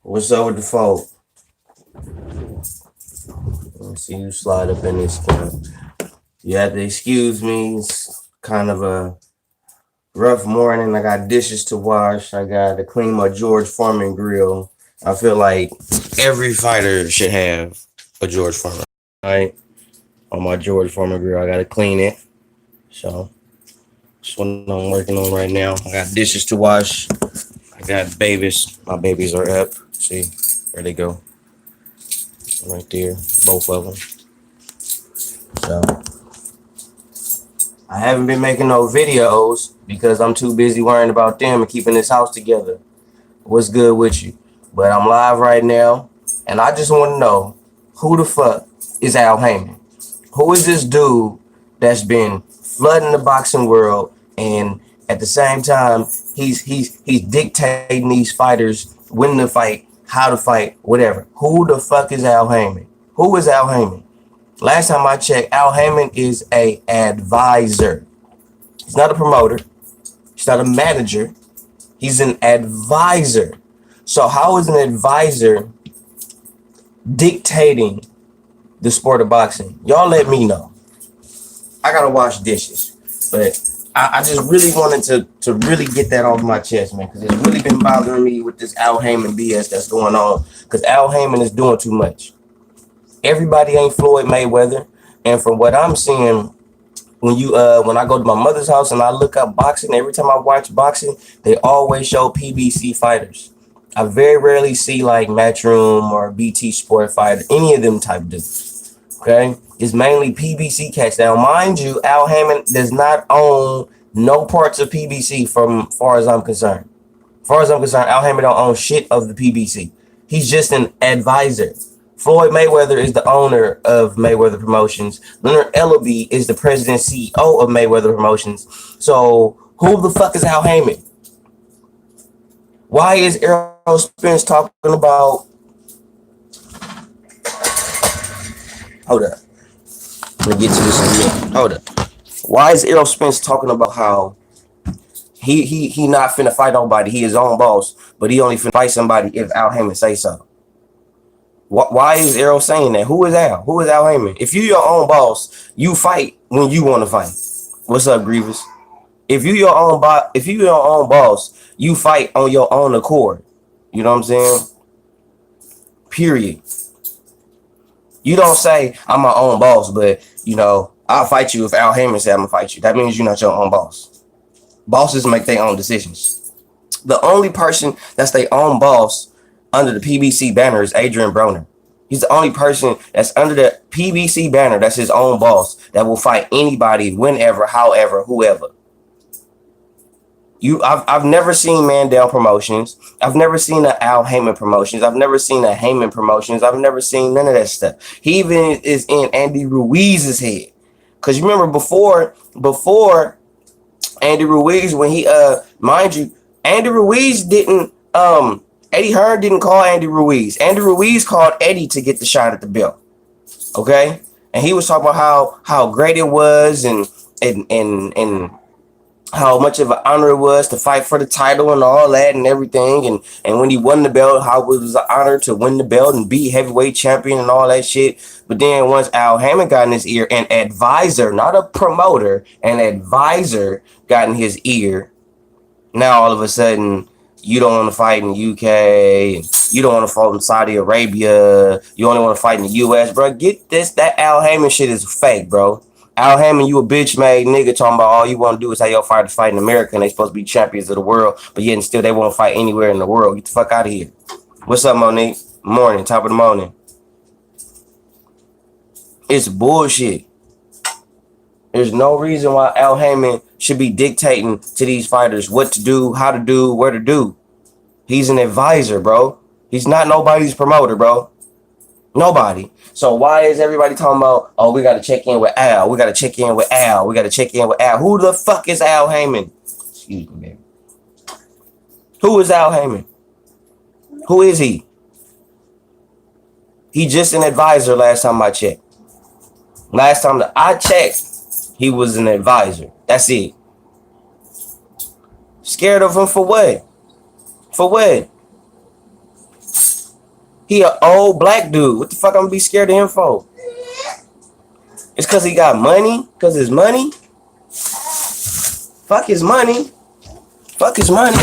What's up with the phone? Let's see you slide up in this camp. You have to excuse me. It's kind of a rough morning. I got dishes to wash. I got to clean my George Foreman grill. I feel like every fighter should have a George Foreman, right? On my George Foreman grill, I got to clean it. So that's what I'm working on right now. I got dishes to wash. I got babies. My babies are up. See, there they go. Right there, both of them. So I haven't been making no videos because I'm too busy worrying about them and keeping this house together. What's good with you? But I'm live right now, and I just want to know who the fuck is Al Haymon? Who is this dude that's been flooding the boxing world, and at the same time he's dictating these fighters when to fight, how to fight, whatever. Who the fuck is Al Haymon? Who is Al Haymon? Last time I checked, Al Haymon is a advisor. He's not a promoter. He's not a manager. He's an advisor. So how is an advisor dictating the sport of boxing? Y'all let me know. I gotta wash dishes, but I just really wanted to really get that off my chest, man, because it's really been bothering me with this Al Haymon BS that's going on. Because Al Haymon is doing too much. Everybody ain't Floyd Mayweather, and from what I'm seeing, when I go to my mother's house and I look up boxing, every time I watch boxing, they always show PBC fighters. I very rarely see like Matchroom or BT Sport Fighter, any of them type dudes. Okay, it's mainly PBC cats. Now, mind you, Al Haymon does not own no parts of PBC from far as I'm concerned. Far as I'm concerned, Al Haymon don't own shit of the PBC. He's just an advisor. Floyd Mayweather is the owner of Mayweather Promotions. Leonard Ellaby is the president CEO of Mayweather Promotions. So who the fuck is Al Haymon? Why is Errol Spence talking about? Hold up. Let me get to this again. Hold up. Why is Errol Spence talking about how he not finna fight nobody? He his own boss, but he only finna fight somebody if Al Haymon say so. Why is Errol saying that? Who is Al? Who is Al Haymon? If you your own boss, you fight when you want to fight. What's up, Grievous? If you your own boss, you fight on your own accord. You know what I'm saying? Period. You don't say I'm my own boss, but I'll fight you if Al Haymon said I'm gonna fight you. That means you're not your own boss. Bosses make their own decisions. The only person that's their own boss under the PBC banner is Adrian Broner. He's the only person that's under the PBC banner that's his own boss that will fight anybody, whenever, however, whoever. I've never seen Mandel Promotions. I've never seen the Al Haymon Promotions. I've never seen the Haymon Promotions. I've never seen none of that stuff. He even is in Andy Ruiz's head. Cause you remember before Andy Ruiz, when he mind you, Andy Ruiz didn't Eddie Hearn didn't call Andy Ruiz. Andy Ruiz called Eddie to get the shot at the belt. Okay? And he was talking about how great it was and how much of an honor it was to fight for the title and all that and everything. And when he won the belt, how it was an honor to win the belt and be heavyweight champion and all that shit. But then once Al Haymon got in his ear, an advisor, not a promoter, an advisor got in his ear, now all of a sudden you don't want to fight in the UK, you don't want to fight in Saudi Arabia, you only want to fight in the US, bro. Get this, that Al Haymon shit is fake, bro. Al Haymon, you a bitch made nigga talking about all you want to do is have your fighters fight in America and they supposed to be champions of the world, but yet and still they won't fight anywhere in the world. Get the fuck out of here. What's up, Monique? Morning, top of the morning. It's bullshit. There's no reason why Al Haymon should be dictating to these fighters what to do, how to do, where to do. He's an advisor, bro. He's not nobody's promoter, bro. Nobody. So why is everybody talking about, oh, we got to check in with Al. We got to check in with Al. We got to check in with Al. Who the fuck is Al Haymon? Excuse me, baby. Who is Al Haymon? Who is he? He just an advisor last time I checked. Last time that I checked, he was an advisor. That's it. Scared of him for what? For what? He an old black dude. What the fuck I'm gonna be scared of him for? It's cause he got money? Cause his money? Fuck his money. Fuck his money.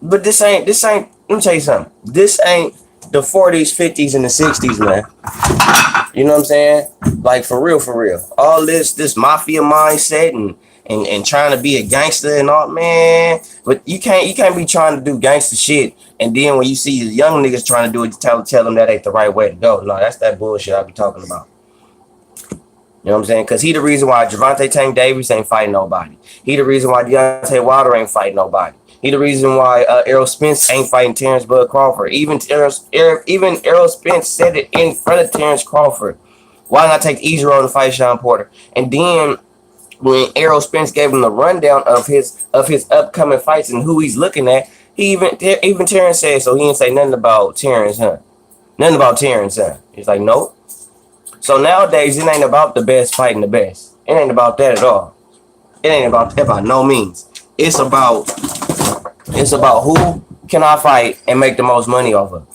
But this ain't, let me tell you something. This ain't the 40s, 50s, and the 60s, man. You know what I'm saying? Like for real, for real. All this mafia mindset and trying to be a gangster and all, man. But you can't be trying to do gangster shit and then when you see young niggas trying to do it, tell them that ain't the right way to go. No, that's that bullshit I be talking about. You know what I'm saying? Because he the reason why Gervonta Tank Davis ain't fighting nobody. He the reason why Deontay Wilder ain't fighting nobody. He the reason why Errol Spence ain't fighting Terrence Bud Crawford. Even Errol Spence said it in front of Terrence Crawford. Why not take easier on to fight Sean Porter? And then when Errol Spence gave him the rundown of his upcoming fights and who he's looking at, even Terrence said so. He didn't say nothing about Terrence, huh? Nothing about Terrence, huh? He's like, nope. So nowadays, it ain't about the best fighting the best. It ain't about that at all. It ain't about that by no means. It's about who can I fight and make the most money off of.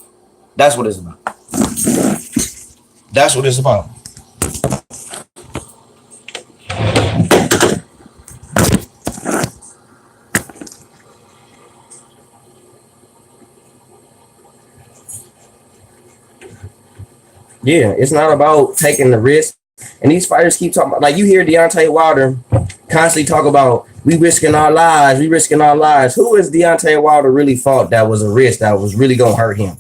That's what it's about. That's what it's about. Yeah, it's not about taking the risk. And these fighters keep talking about, like you hear Deontay Wilder constantly talk about, we risking our lives, we risking our lives. Who is Deontay Wilder really fought that was a risk that was really gonna hurt him?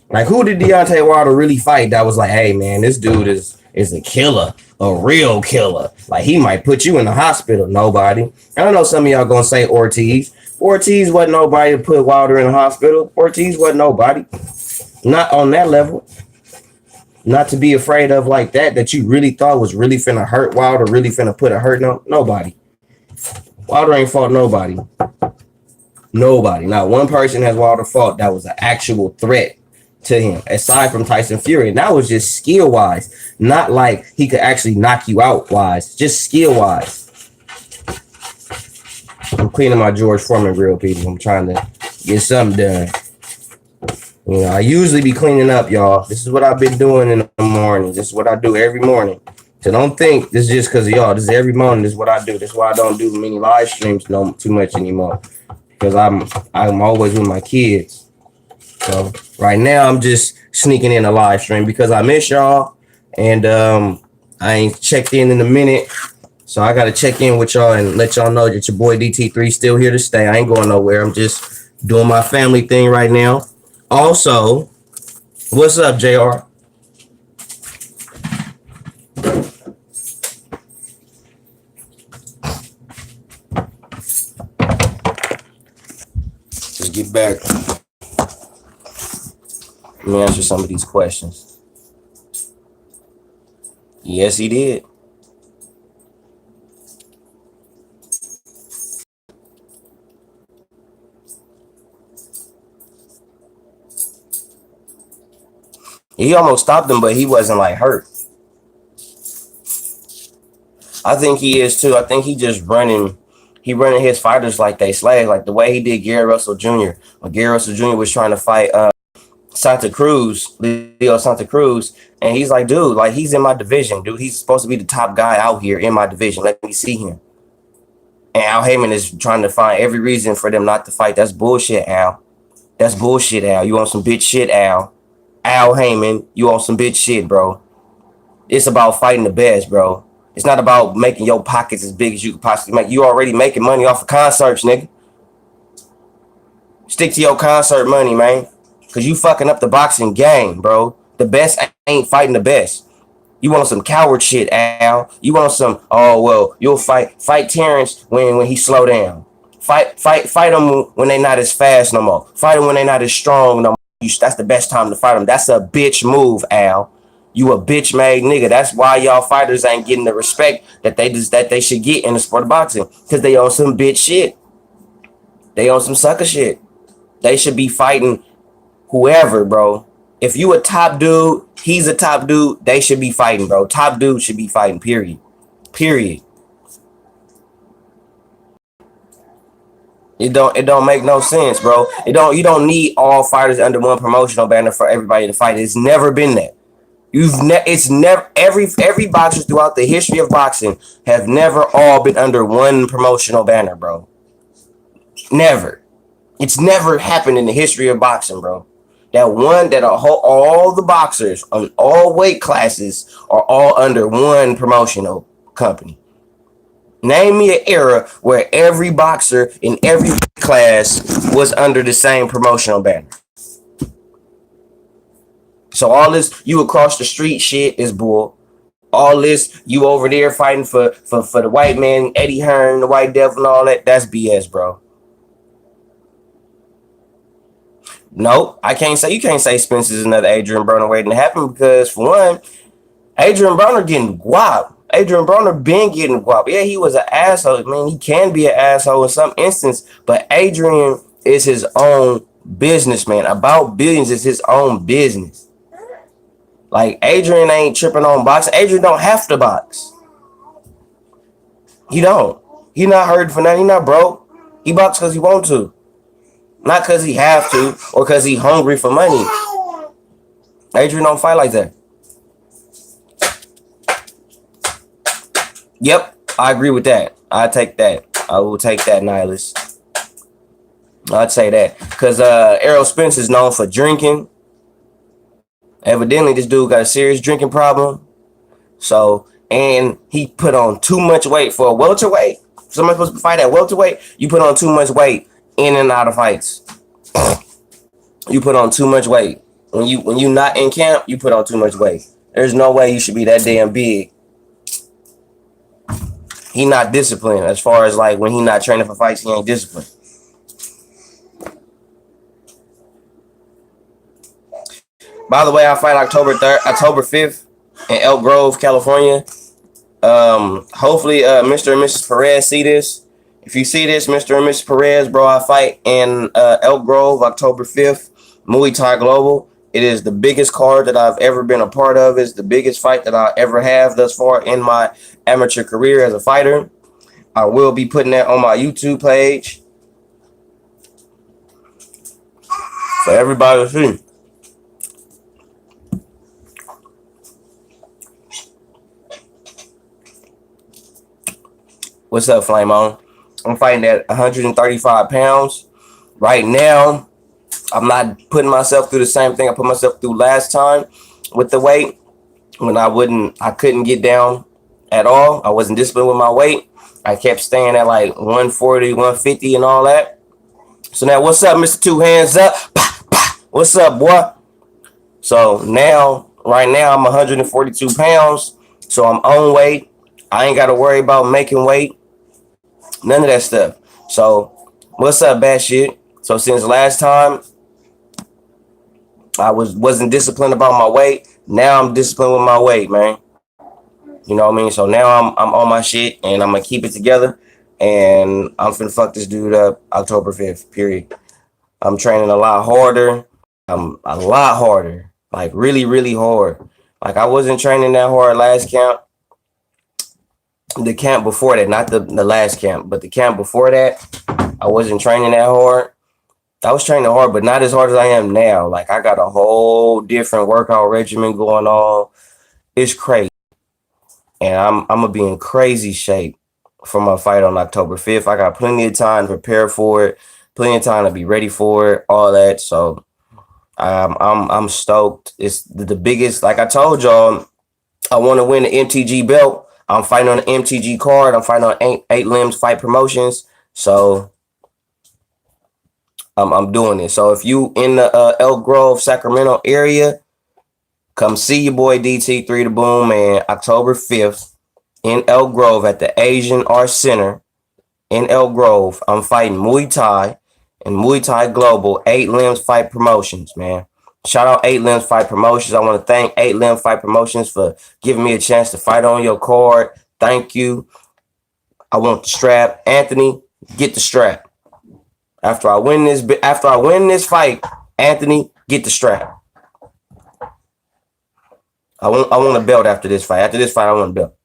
Like who did Deontay Wilder really fight that was like, hey man, this dude is a killer, a real killer. Like he might put you in the hospital. Nobody. I don't know some of y'all gonna say Ortiz. Ortiz wasn't nobody to put Wilder in the hospital. Ortiz wasn't nobody. Not on that level. Not to be afraid of like that you really thought was really finna hurt Wilder, really finna put a hurt on nobody. Wilder ain't fought nobody. Nobody. Not one person has Wilder fought that was an actual threat to him, aside from Tyson Fury. And that was just skill wise, not like he could actually knock you out wise, just skill wise. I'm cleaning my George Foreman grill, people. I'm trying to get something done. You know, I usually be cleaning up, y'all. This is what I've been doing in the morning. This is what I do every morning. So don't think this is just because of y'all. This is every morning. This is what I do. This is why I don't do many live streams too much anymore. Because I'm always with my kids. So right now I'm just sneaking in a live stream because I miss y'all. And I ain't checked in a minute. So I got to check in with y'all and let y'all know that your boy DT3 still here to stay. I ain't going nowhere. I'm just doing my family thing right now. Also, what's up, JR? Just get back. Let me answer some of these questions. Yes, he did. He almost stopped him, but he wasn't like hurt. I think he is too. I think he just running his fighters like they slaves, like the way he did Gary Russell Jr. When Gary Russell Jr. was trying to fight Leo Santa Cruz, and he's like, dude, like he's in my division, dude. He's supposed to be the top guy out here in my division. Let me see him. And Al Haymon is trying to find every reason for them not to fight. That's bullshit, Al. That's bullshit, Al. You on some bitch shit, Al. Al Haymon, you on some bitch shit, bro. It's about fighting the best, bro. It's not about making your pockets as big as you could possibly make. You already making money off of concerts, nigga. Stick to your concert money, man. Because you fucking up the boxing game, bro. The best ain't fighting the best. You want some coward shit, Al. You want some, oh, well, you'll fight Terrence when he slow down. Fight them when they not as fast no more. Fight them when they not as strong no more. That's the best time to fight them. That's a bitch move, Al. You a bitch made nigga. That's why y'all fighters ain't getting the respect that they should get in the sport of boxing. Because they on some bitch shit. They on some sucker shit. They should be fighting whoever, bro. If you a top dude, he's a top dude, they should be fighting, bro. Top dude should be fighting, period. Period. It don't make no sense, bro. You don't need all fighters under one promotional banner for everybody to fight. It's never been that. It's never every boxer throughout the history of boxing have never all been under one promotional banner, bro. Never. It's never happened in the history of boxing, bro. All the boxers on all weight classes are all under one promotional company. Name me an era where every boxer in every class was under the same promotional banner. So all this you across the street shit is bull. All this you over there fighting for the white man, Eddie Hearn, the white devil, and all that. That's BS, bro. Nope, you can't say Spencer's another Adrian Broner waiting to happen because for one, Adrian Broner getting guap. Adrian Broner been getting guap. Yeah, he was an asshole. Man, he can be an asshole in some instance, but Adrian is his own businessman. About billions is his own business. Like Adrian ain't tripping on boxing. Adrian don't have to box. He don't. He not hurting for nothing. He not broke. He box because he want to. Not because he have to or because he hungry for money. Adrian don't fight like that. Yep, I agree with that. I take that. I will take that, Nihilist. I'd say that. Because Errol Spence is known for drinking. Evidently, this dude got a serious drinking problem. So, and he put on too much weight for a welterweight. Somebody's supposed to fight at welterweight. You put on too much weight in and out of fights. You put on too much weight. When you not in camp, you put on too much weight. There's no way you should be that damn big. He not disciplined as far as like when he not training for fights, he ain't disciplined. By the way, I fight October 5th in Elk Grove, California. Hopefully, Mr. and Mrs. Perez see this. If you see this, Mr. and Mrs. Perez, bro, I fight in Elk Grove, October 5th, Muay Thai Global. It is the biggest card that I've ever been a part of. It's the biggest fight that I ever have thus far in my amateur career as a fighter. I will be putting that on my YouTube page for everybody to see. What's up, Flame On? I'm fighting at 135 pounds. Right now, I'm not putting myself through the same thing I put myself through last time with the weight. When I couldn't get down at all. I wasn't disciplined with my weight. I kept staying at like 140, 150 and all that. So now, what's up, Mr. Two Hands Up? What's up, boy? So right now, I'm 142 pounds. So I'm on weight. I ain't got to worry about making weight. None of that stuff. So what's up, bad shit? So since last time, I wasn't disciplined about my weight. Now I'm disciplined with my weight, man. You know what I mean? So now I'm on my shit and I'm gonna keep it together. And I'm finna fuck this dude up October 5th, period. I'm training a lot harder. I'm a lot harder. Like really, really hard. Like I wasn't training that hard last camp. The camp before that, not the last camp, but the camp before that, I wasn't training that hard. I was training hard, but not as hard as I am now. Like I got a whole different workout regimen going on. It's crazy. And I'm gonna be in crazy shape for my fight on October 5th. I got plenty of time to prepare for it, plenty of time to be ready for it, all that. So I'm stoked. It's the biggest, like I told y'all, I want to win the MTG belt. I'm fighting on the MTG card. I'm fighting on eight Limbs Fight Promotions. So I'm doing it. So if you in the Elk Grove, Sacramento area, come see your boy DT3 the Boom Man October 5th in Elk Grove at the Asian Art Center in Elk Grove. I'm fighting Muay Thai and Muay Thai Global, 8 Limbs Fight Promotions, man. Shout out 8 Limbs Fight Promotions. I want to thank 8 Limbs Fight Promotions for giving me a chance to fight on your card. Thank you. I want the strap. Anthony, get the strap. After I win this fight, Anthony, get the strap. I want a belt after this fight. After this fight, I want a belt.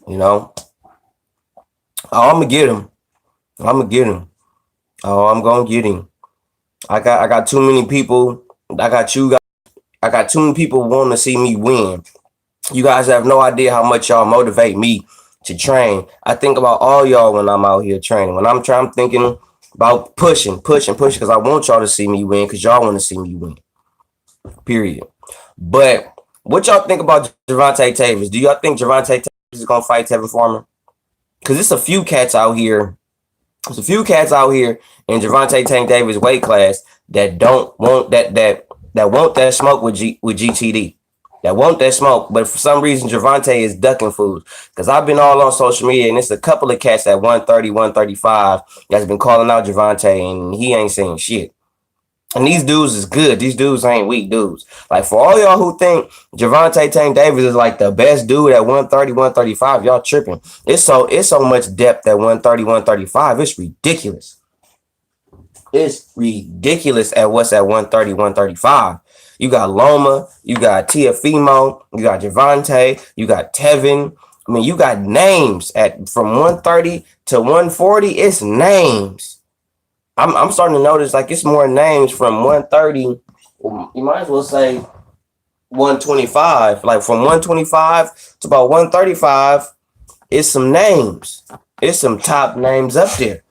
You know, oh, I'm gonna get him. I'm gonna get him. Oh, I'm gonna get him. I got too many people. I got you guys. I got too many people wanting to see me win. You guys have no idea how much y'all motivate me to train. I think about all y'all when I'm out here training. When I'm trying, I'm thinking about pushing, because I want y'all to see me win, because y'all want to see me win. Period. But what y'all think about Gervonta Davis? Do y'all think Gervonta Davis is gonna fight Tevin Farmer? Because it's a few cats out here. There's a few cats out here in Gervonta Davis weight class that don't want that want that smoke with GTD. That want that smoke, but for some reason Gervonta is ducking fools. Because I've been all on social media, and it's a couple of cats at 130, 135 that's been calling out Gervonta, and he ain't saying shit. And these dudes is good. These dudes ain't weak dudes. Like, for all y'all who think Gervonta Tank Davis is like the best dude at 130, 135, y'all tripping. It's so much depth at 130, 135. It's ridiculous. It's ridiculous at what's at 130, 135. You got Loma, you got Tiafimo, you got Gervonta, you got Tevin. I mean, you got names at from 130 to 140. It's names. I'm starting to notice like it's more names from 130. You might as well say 125. Like from 125 to about 135, it's some names. It's some top names up there.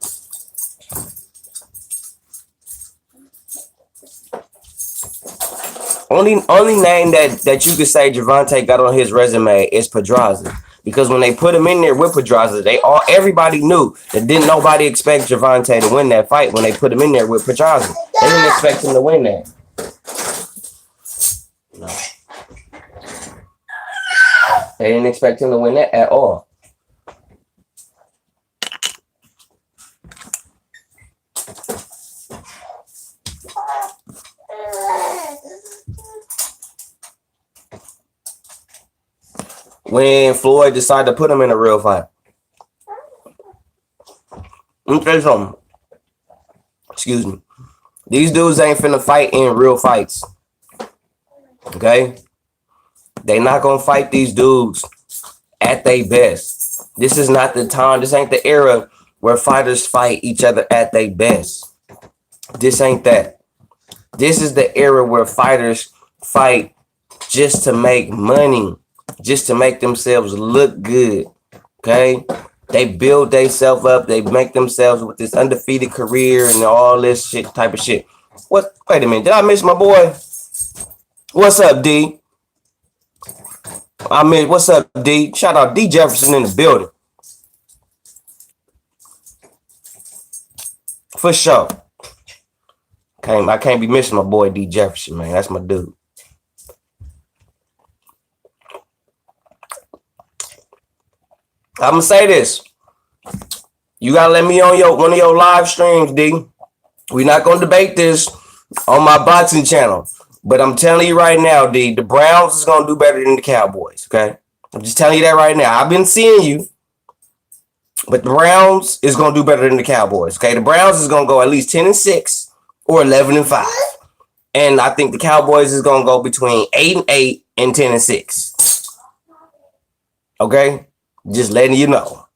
Only name that you could say Gervonta got on his resume is Pedraza. Because when they put him in there with Pedraza, everybody knew that didn't nobody expect Gervonta to win that fight when they put him in there with Pedraza. They didn't expect him to win that. No. They didn't expect him to win that at all. When Floyd decided to put him in a real fight. Let me tell you something. Excuse me. These dudes ain't finna fight in real fights. Okay? They not gonna fight these dudes at their best. This is not the time. This ain't the era where fighters fight each other at their best. This ain't that. This is the era where fighters fight just to make money. Just to make themselves look good. Okay? They build themselves up. They make themselves with this undefeated career and all this shit type of shit. What? Wait a minute. Did I miss my boy? What's up, D? What's up, D? Shout out D Jefferson in the building. For sure. I can't be missing my boy D Jefferson, man. That's my dude. I'm gonna say this. You gotta let me on one of your live streams, D. We're not gonna debate this on my boxing channel, but I'm telling you right now, D, the Browns is gonna do better than the Cowboys. Okay, I'm just telling you that right now. I've been seeing you, but the Browns is gonna do better than the Cowboys. Okay, the Browns is gonna go at least 10-6 or 11-5, and I think the Cowboys is gonna go between 8-8 and 10-6. Okay. Just letting you know.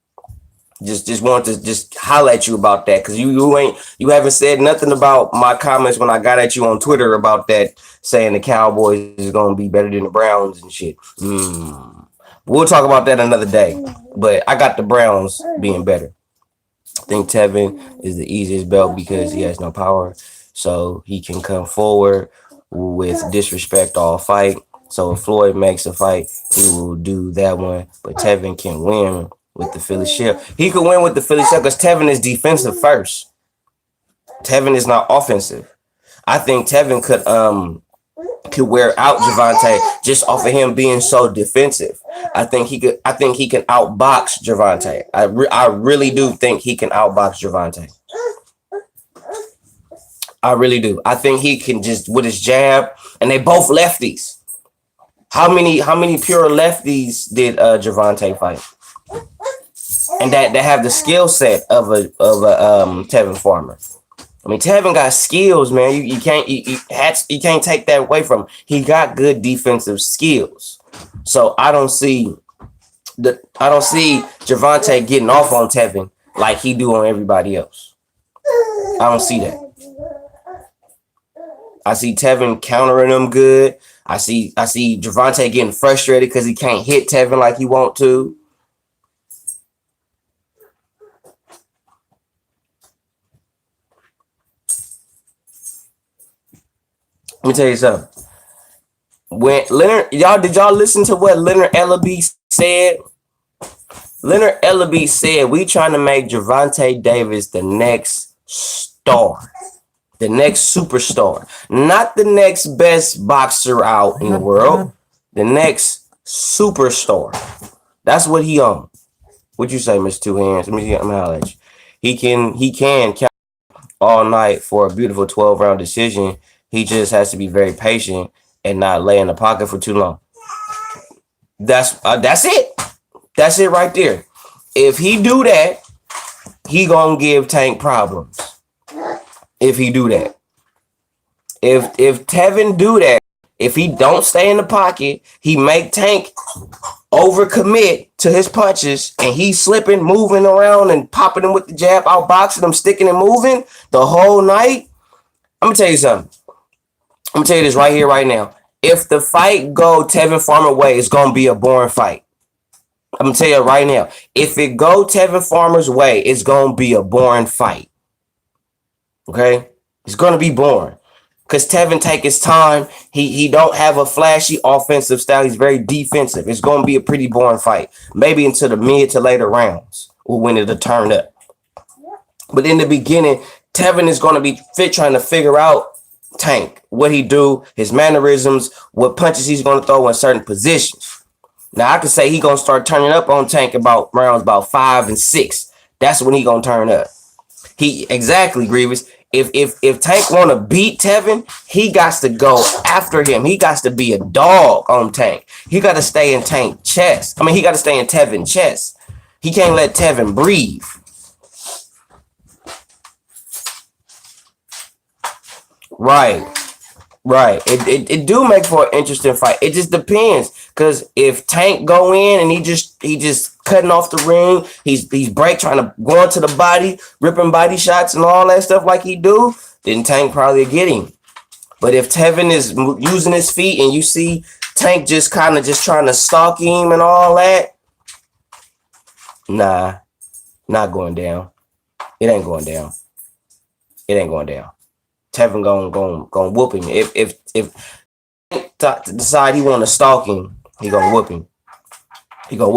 Just want to just holler at you about that, because you haven't said nothing about my comments when I got at you on Twitter about that, saying the Cowboys is gonna be better than the Browns and shit. We'll talk about that another day. But I got the Browns being better. I think Tevin is the easiest belt because he has no power, so he can come forward with disrespect all fight. So if Floyd makes a fight, he will do that one. But Tevin can win with the Philly Shield. He could win with the Philly Shield because Tevin is defensive first. Tevin is not offensive. I think Tevin could wear out Gervonta just off of him being so defensive. I think he can outbox Gervonta. I really do think he can outbox Gervonta. I really do. I think he can just with his jab, and they both lefties. How many pure lefties did Gervonta fight? And that have the skill set of a Tevin Farmer. I mean, Tevin got skills, man. You can't take that away from him. He got good defensive skills. So I don't see I don't see Gervonta getting off on Tevin like he do on everybody else. I don't see that. I see Tevin countering him good. I see Gervonta getting frustrated because he can't hit Tevin like he want to. Let me tell you something. When did y'all listen to what Leonard Ellaby said? Leonard Ellaby said we trying to make Gervonta Davis the next star, the next superstar, not the next best boxer out in the world, the next superstar. That's what he on. What you say, Mr. Two Hands? Let me holler at you. He can count all night for a beautiful 12-round decision. He just has to be very patient and not lay in the pocket for too long. That's it. That's it right there. If he do that, he gonna give Tank problems. If he do that. If Tevin do that, if he don't stay in the pocket, he make Tank overcommit to his punches and he's slipping, moving around and popping him with the jab, outboxing him, sticking and moving the whole night. I'm gonna tell you something. I'm gonna tell you this right here, right now. If the fight go Tevin Farmer way, it's gonna be a boring fight. I'm gonna tell you right now. If it go Tevin Farmer's way, it's gonna be a boring fight. Okay, it's gonna be boring because Tevin take his time. He don't have a flashy offensive style. He's very defensive. It's gonna be a pretty boring fight. Maybe into the mid to later rounds when it'll turn up. But in the beginning, Tevin is gonna be trying to figure out Tank, what he do, his mannerisms, what punches he's gonna throw in certain positions. Now I could say he gonna start turning up on Tank about rounds about 5 and 6. That's when he gonna turn up. He exactly, Grievous. If Tank wanna beat Tevin, he got to go after him. He got to be a dog on Tank. He got to stay in Tank chest. I mean, he got to stay in Tevin chest. He can't let Tevin breathe. Right. It do make for an interesting fight. It just depends, because if Tank go in and he just cutting off the ring, he's trying to go into the body, ripping body shots and all that stuff like he do, then Tank probably get him. But if Tevin is using his feet and you see Tank just kind of just trying to stalk him and all that, nah, not going down. It ain't going down. Tevin gonna whoop him. If decide he want to stalk him, he gonna whoop him. He gonna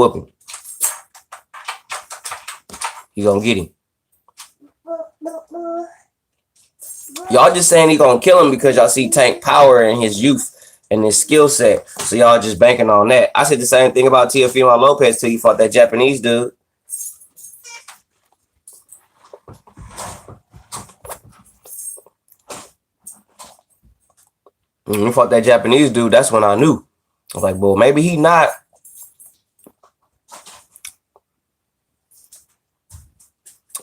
get him. Y'all just saying he gonna kill him because y'all see Tank power and his youth and his skill set. So y'all just banking on that. I said the same thing about Teofimo Lopez till he fought that Japanese dude. When he fought that Japanese dude, that's when I knew. I was like, well, maybe he not.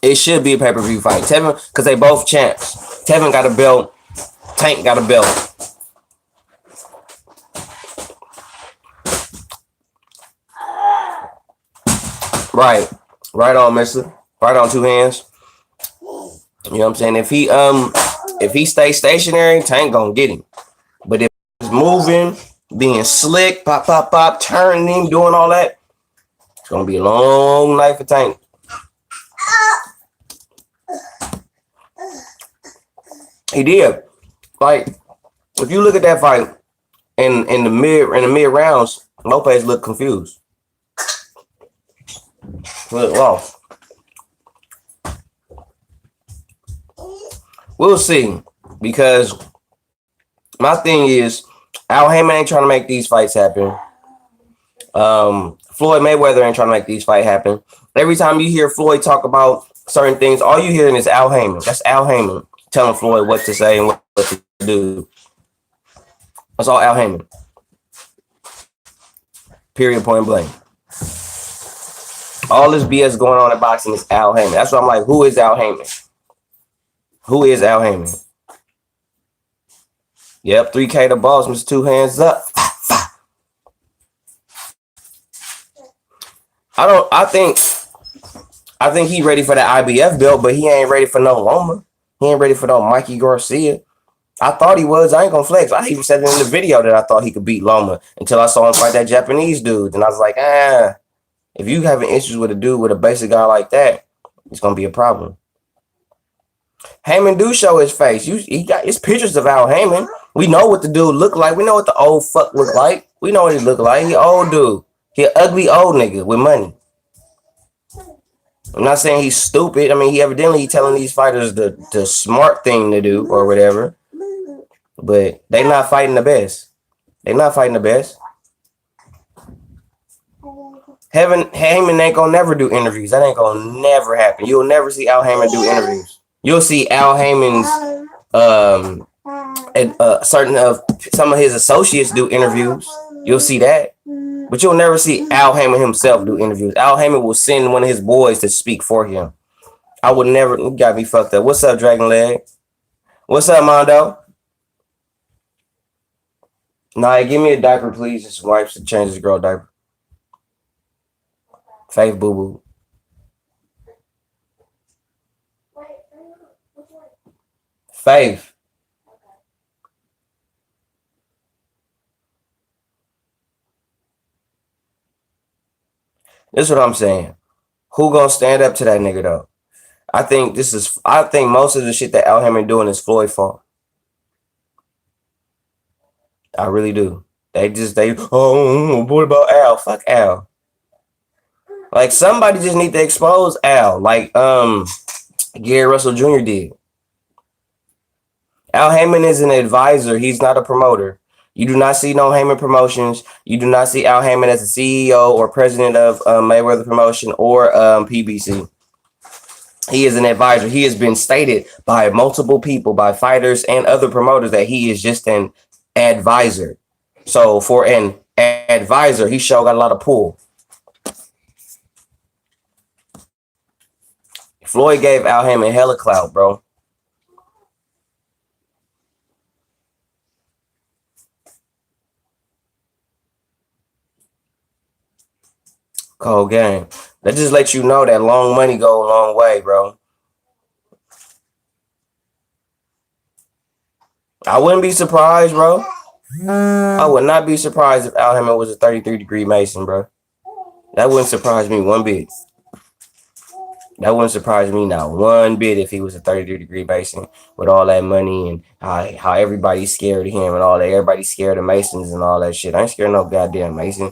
It should be a pay-per-view fight. Tevin, because they both champs. Tevin got a belt. Tank got a belt. Right. Right on, mister. Right on, Two Hands. You know what I'm saying? If he stays stationary, Tank gonna get him. But if he's moving, being slick, pop, turning, doing all that, it's gonna be a long night for Tank. He did. Like, if you look at that fight in the mid rounds, Lopez looked confused. Look lost. We'll see, because my thing is, Al Haymon ain't trying to make these fights happen. Floyd Mayweather ain't trying to make these fights happen. Every time you hear Floyd talk about certain things, all you hearing is Al Haymon. That's Al Haymon telling Floyd what to say and what to do. That's all Al Haymon. Period, point blank. All this BS going on in boxing is Al Haymon. That's why I'm like, who is Al Haymon? Who is Al Haymon? Yep, 3K the boss, Mr. Two Hands up. I think he ready for the IBF belt, but he ain't ready for no Loma. He ain't ready for no Mikey Garcia. I thought he was. I ain't gonna flex. I even said it in the video that I thought he could beat Loma until I saw him fight that Japanese dude. And I was like, if you having issues with a dude with a basic guy like that, it's gonna be a problem. Haymon do show his face. He got his pictures of Al Haymon. We know what the dude look like. We know what the old fuck look like. We know what he look like. He old dude. He an ugly old nigga with money. I'm not saying he's stupid. I mean, he evidently telling these fighters the smart thing to do or whatever. But they not fighting the best. They not fighting the best. Haymon ain't gonna never do interviews. That ain't gonna never happen. You'll never see Al Haymon do interviews. You'll see Al Haymon's and certain of some of his associates do interviews. You'll see that. But you'll never see Al Haymon himself do interviews. Al Haymon will send one of his boys to speak for him. I would never. You got me fucked up. What's up, Dragon Leg? What's up, Mondo? Nah, give me a diaper, please. Just wipes to change this girl diaper. Faith boo boo. Faith. This is what I'm saying. Who gonna stand up to that nigga though? I think most of the shit that Al Haymon doing is Floyd fault. I really do. What about Al? Fuck Al. Like somebody just need to expose Al, like Gary Russell Jr. did. Al Haymon is an advisor. He's not a promoter. You do not see no Haymon Promotions. You do not see Al Haymon as the CEO or president of Mayweather Promotion or PBC. He is an advisor. He has been stated by multiple people, by fighters and other promoters, that he is just an advisor. So for an advisor, he sure got a lot of pull. Floyd gave Al Haymon hella clout, bro. Cold game. That just lets you know that long money go a long way, bro. I wouldn't be surprised, bro. I would not be surprised if Al Haymon was a 33-degree Mason, bro. That wouldn't surprise me one bit. That wouldn't surprise me not one bit if he was a 33-degree Mason with all that money and how everybody's scared of him and all that. Everybody's scared of Masons and all that shit. I ain't scared of no goddamn Mason.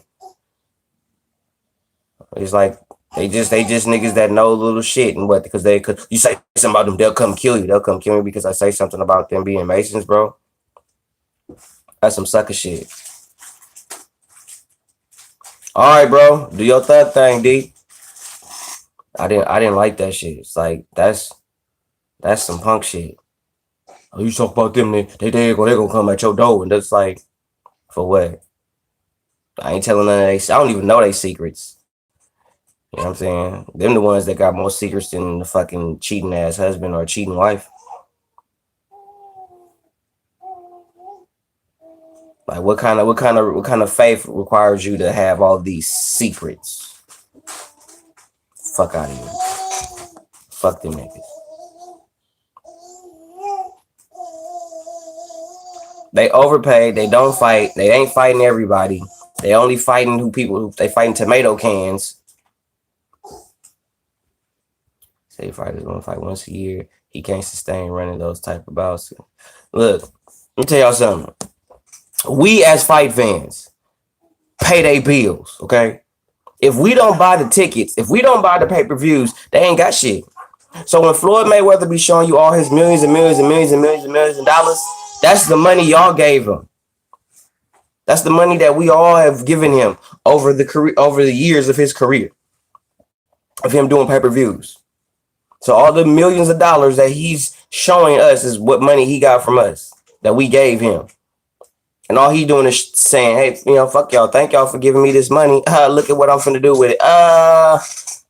It's like they just niggas that know little shit and what, because you say something about them, they'll come kill you. They'll come kill me because I say something about them being Masons, bro. That's some sucker shit. All right, bro. Do your thug thing, D. I didn't like that shit. It's like that's some punk shit. Oh, you talk about them, they gonna come at your door, and that's like, for what? I ain't telling none of they. I don't even know they secrets. You know what I'm saying? Them the ones that got more secrets than the fucking cheating ass husband or cheating wife. Like what kind of faith requires you to have all these secrets? Fuck out of here. Fuck them niggas. They overpaid. They don't fight. They ain't fighting everybody. They only fighting they fighting tomato cans. Say fighters gonna fight once a year. He can't sustain running those type of bouts. Look, let me tell y'all something. We as fight fans pay their bills, okay? If we don't buy the tickets, if we don't buy the pay-per-views, they ain't got shit. So when Floyd Mayweather be showing you all his millions and millions and millions and millions and millions of dollars, that's the money y'all gave him. That's the money that we all have given him over the years of his career, of him doing pay-per-views. So all the millions of dollars that he's showing us is what money he got from us that we gave him. And all he doing is saying, hey, fuck y'all. Thank y'all for giving me this money. Look at what I'm finna do with it.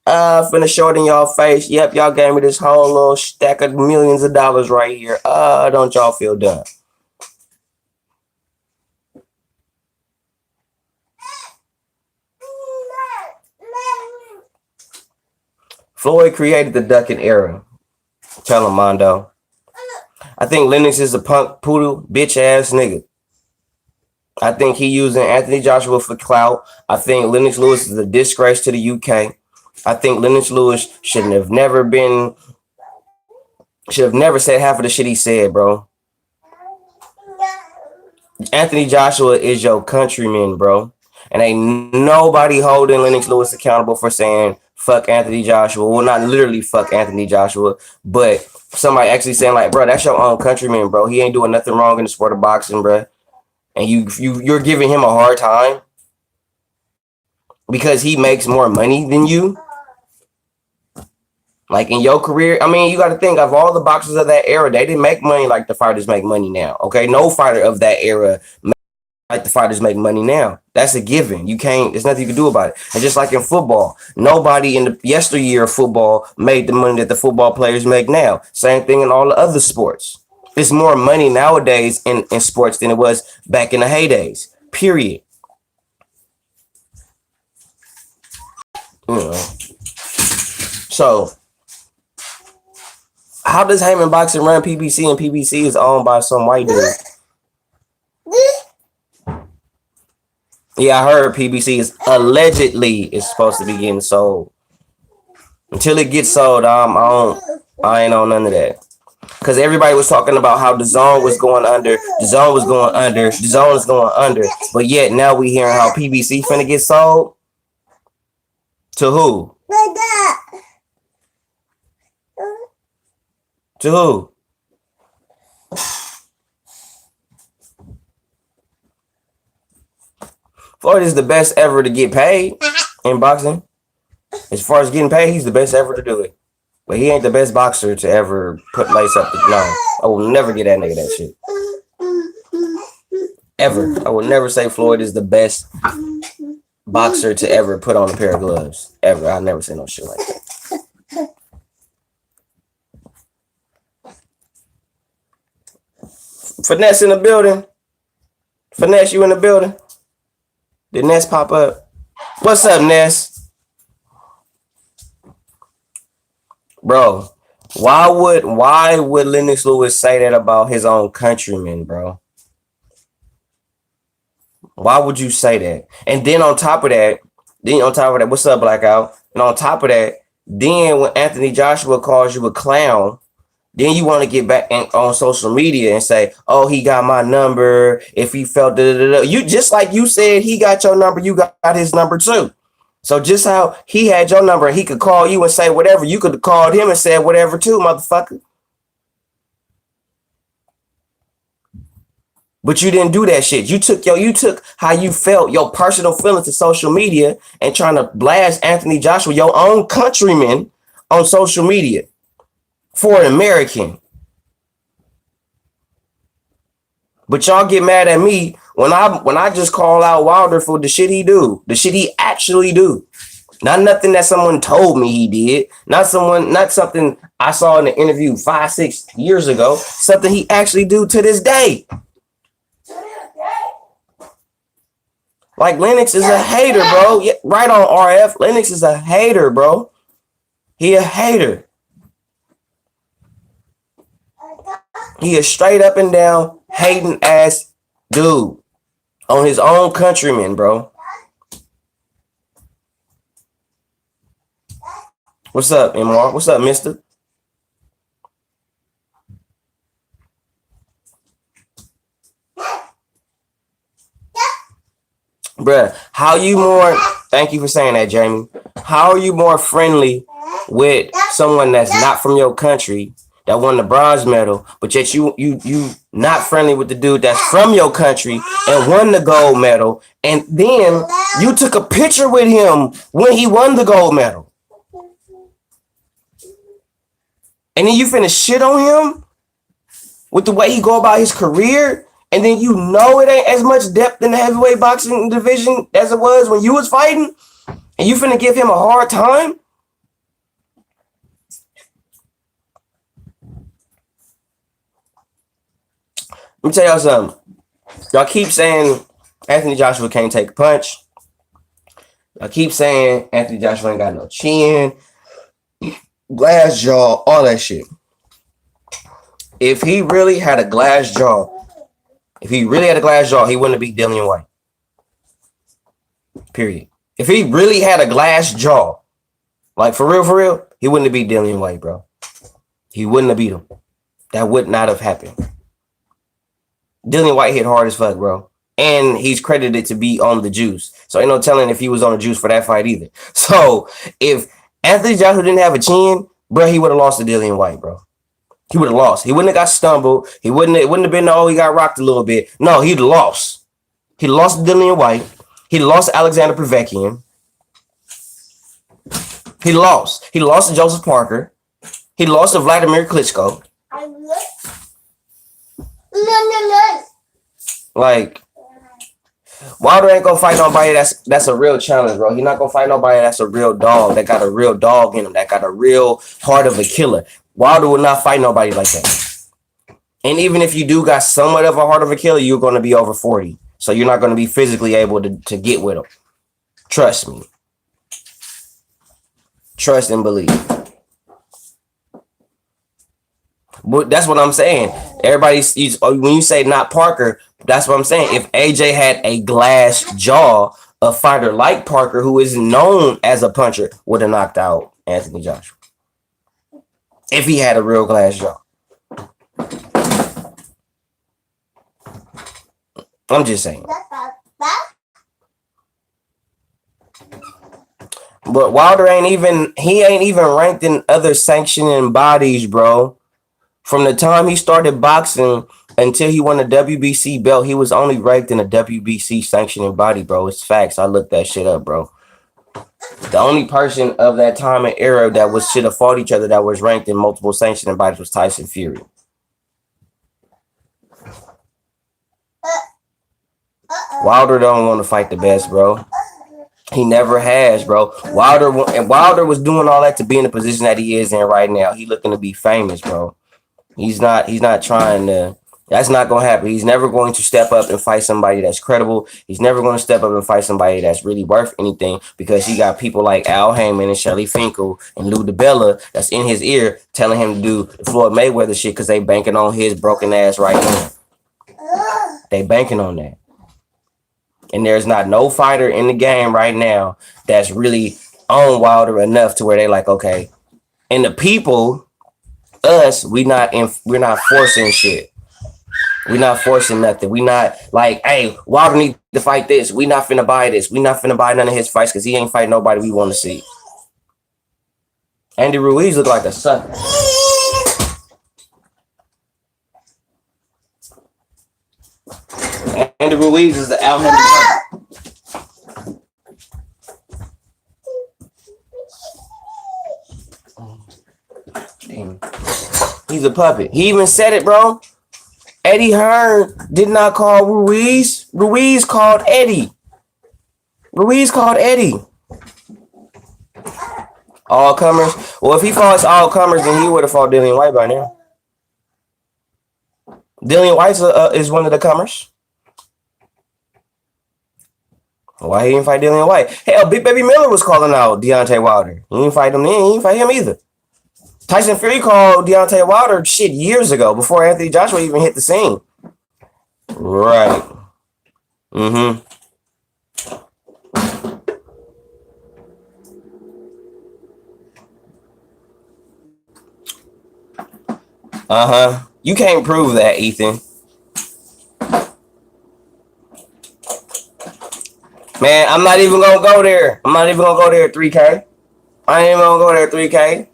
Finna show it in y'all face. Yep, y'all gave me this whole little stack of millions of dollars right here. Don't y'all feel done? Floyd created the ducking era. Tell him, Mondo. I think Lennox is a punk poodle bitch ass nigga. I think he using Anthony Joshua for clout. I think Lennox Lewis is a disgrace to the UK. I think Lennox Lewis should have never said half of the shit he said, bro. Anthony Joshua is your countryman, bro. And ain't nobody holding Lennox Lewis accountable for saying fuck Anthony Joshua. Well, not literally fuck Anthony Joshua, but somebody actually saying like, bro, that's your own countryman, bro. He ain't doing nothing wrong in the sport of boxing, bro. And you're giving him a hard time because he makes more money than you. Like in your career, I mean, you got to think of all the boxers of that era. They didn't make money like the fighters make money now. Okay, no fighter of that era like the fighters make money now. That's a given. You can't. There's nothing you can do about it. And just like in football, nobody in the yesteryear of football made the money that the football players make now. Same thing in all the other sports. There's more money nowadays in sports than it was back in the heydays. Period. You know. So, how does Haymon Boxing run PBC and PBC is owned by some white dude? Yeah, I heard PBC is allegedly supposed to be getting sold. Until it gets sold, I ain't on none of that. Because everybody was talking about how the zone was going under, the zone was going under, the zone is going under. But yet now we hearing how PBC finna get sold. To who? To who? Floyd is the best ever to get paid in boxing. As far as getting paid, he's the best ever to do it. But he ain't the best boxer to ever put lace up the no. I will never get that nigga that shit. Ever. I will never say Floyd is the best boxer to ever put on a pair of gloves. Ever. I'll never say no shit like that. Finesse in the building. Finesse, you in the building? Did Ness pop up? What's up, Ness? Bro, why would Lennox Lewis say that about his own countrymen, bro? Why would you say that? And then on top of that, what's up, Blackout? And on top of that, then when Anthony Joshua calls you a clown, then you want to get back on social media and say, oh, he got my number. If he felt you just like you said, he got your number, you got his number too. So just how he had your number and he could call you and say whatever, you could have called him and said whatever too, motherfucker. But you didn't do that shit. You took how you felt, your personal feelings to social media and trying to blast Anthony Joshua, your own countryman, on social media. For an American. But y'all get mad at me when I just call out Wilder for the shit he do. The shit he actually do. Not nothing that someone told me he did. Not something I saw in the interview 5-6 years ago. Something he actually do to this day. Like Lennox is a hater, bro. Yeah, right on RF. Lennox is a hater, bro. He a hater. He a straight up and down hating ass dude on his own countrymen, bro. What's up, MR? What's up, mister? Bruh, how you more, thank you for saying that, Jamie. How are you more friendly with someone that's not from your country that won the bronze medal, but yet you not friendly with the dude that's from your country and won the gold medal, and then you took a picture with him when he won the gold medal, and then you finna shit on him with the way he go about his career, and then you know it ain't as much depth in the heavyweight boxing division as it was when you was fighting, and you finna give him a hard time? Let me tell y'all something. Y'all keep saying Anthony Joshua can't take a punch. Y'all keep saying Anthony Joshua ain't got no chin. glass jaw, all that shit. If he really had a glass jaw, he wouldn't have beat Dillian White. Period. If he really had a glass jaw, like for real, he wouldn't have beat Dillian White, bro. He wouldn't have beat him. That would not have happened. Dillian White hit hard as fuck, bro. And he's credited to be on the juice. So ain't no telling if he was on the juice for that fight either. So if Anthony Joshua didn't have a chin, bro, he would have lost to Dillian White, bro. He would have lost. He wouldn't have got stumbled. It wouldn't have been, oh, he got rocked a little bit. No, he'd lost. He lost to Dillian White. He lost to Alexander Povetkin. He lost. He lost to Joseph Parker. He lost to Vladimir Klitschko. Like, Wilder ain't gonna fight nobody that's a real challenge, bro. He's not gonna fight nobody that's a real dog, that got a real dog in him, that got a real heart of a killer. Wilder will not fight nobody like that. And even if you do got somewhat of a heart of a killer, you're gonna be over 40. So you're not gonna be physically able to get with him. Trust me. Trust and believe. But that's what I'm saying. When you say not Parker, that's what I'm saying. If AJ had a glass jaw, a fighter like Parker, who is known as a puncher, would have knocked out Anthony Joshua. If he had a real glass jaw. I'm just saying. But Wilder ain't even ranked in other sanctioning bodies, bro. From the time he started boxing until he won a WBC belt, he was only ranked in a WBC sanctioning body, bro. It's facts. I looked that shit up, bro. The only person of that time and era that should have fought each other that was ranked in multiple sanctioning bodies was Tyson Fury. Wilder don't want to fight the best, bro. He never has, bro. Wilder was doing all that to be in the position that he is in right now. He looking to be famous, bro. He's not trying to. That's not going to happen. He's never going to step up and fight somebody that's credible. He's never going to step up and fight somebody that's really worth anything, because he got people like Al Haymon and Shelly Finkel and Lou DiBella that's in his ear telling him to do Floyd Mayweather shit because they banking on his broken ass right now. They banking on that. And there's not no fighter in the game right now that's really on Wilder enough to where they like, okay. And the people, us, we're not forcing shit. We're not forcing nothing. We not like, hey, Wilder need to fight this. We not finna buy this. We not finna buy none of his fights because he ain't fighting nobody we want to see. Andy Ruiz look like a sucker. Andy Ruiz is the out-handed. He's a puppet. He even said it, bro. Eddie Hearn did not call Ruiz. Ruiz called Eddie. All comers. Well, if he fought all comers, then he would have fought Dillian White by now. Dillian White is one of the comers. Why he didn't fight Dillian White? Hell, Big Baby Miller was calling out Deontay Wilder. He didn't fight him then. He didn't fight him either. Tyson Fury called Deontay Wilder shit years ago before Anthony Joshua even hit the scene. Right. Mm-hmm. Uh-huh. You can't prove that, Ethan. Man, I'm not even gonna go there. 3K. I ain't even gonna go there, 3K.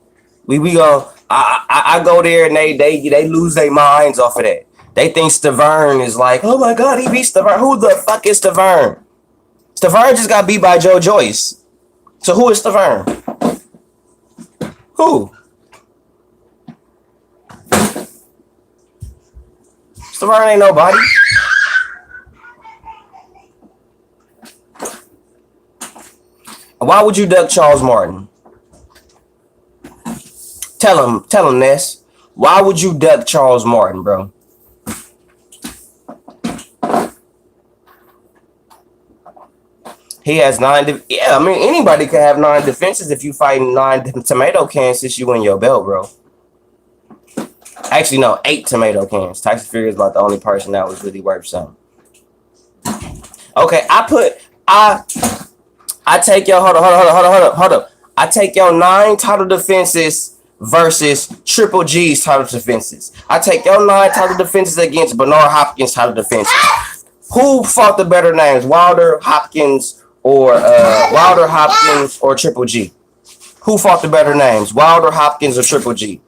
We go. I go there and they lose their minds off of that. They think Stavern is like, oh my god, he beat Stavern. Who the fuck is Stavern? Stavern just got beat by Joe Joyce. So who is Stavern? Who? Stavern ain't nobody. Why would you duck Charles Martin? Tell him, Ness. Why would you duck Charles Martin, bro? He has nine. Yeah, I mean anybody could have nine defenses if you fighting nine tomato cans since you in your belt, bro. Actually, no, 8 tomato cans. Tyson Fury is about the only person that was really worth something. Okay, I take your hold up. I take your 9 title defenses versus Triple G's title defenses. I take your 9 title defenses against Bernard Hopkins' title defenses. Who fought the better names, Wilder, Hopkins, or Triple G? Who fought the better names, Wilder, Hopkins, or Triple G?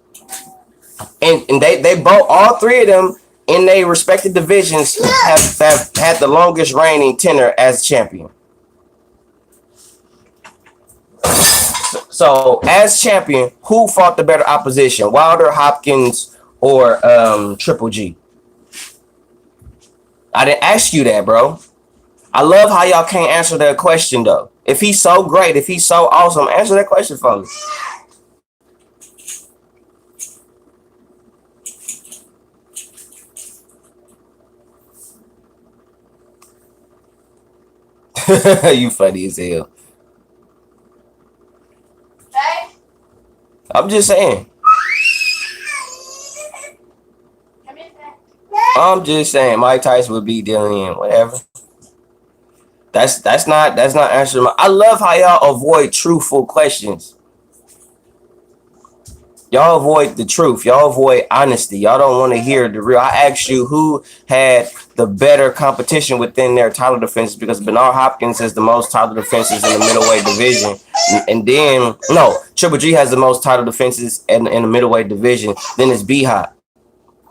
And they both, all three of them in their respective divisions have had the longest reigning tenure as champion. So as champion, who fought the better opposition, Wilder, Hopkins, or Triple G? I didn't ask you that, bro. I love how y'all can't answer that question though. If he's so great, if he's so awesome, answer that question for me. You funny as hell. I'm just saying. I'm just saying Mike Tyson would beat Dillian, whatever. That's not answering I love how y'all avoid truthful questions. Y'all avoid the truth. Y'all avoid honesty. Y'all don't want to hear the real. I asked you who had the better competition within their title defenses because Bernard Hopkins has the most title defenses in the middleweight division. And then, no, Triple G has the most title defenses in the middleweight division. Then it's B-Hop.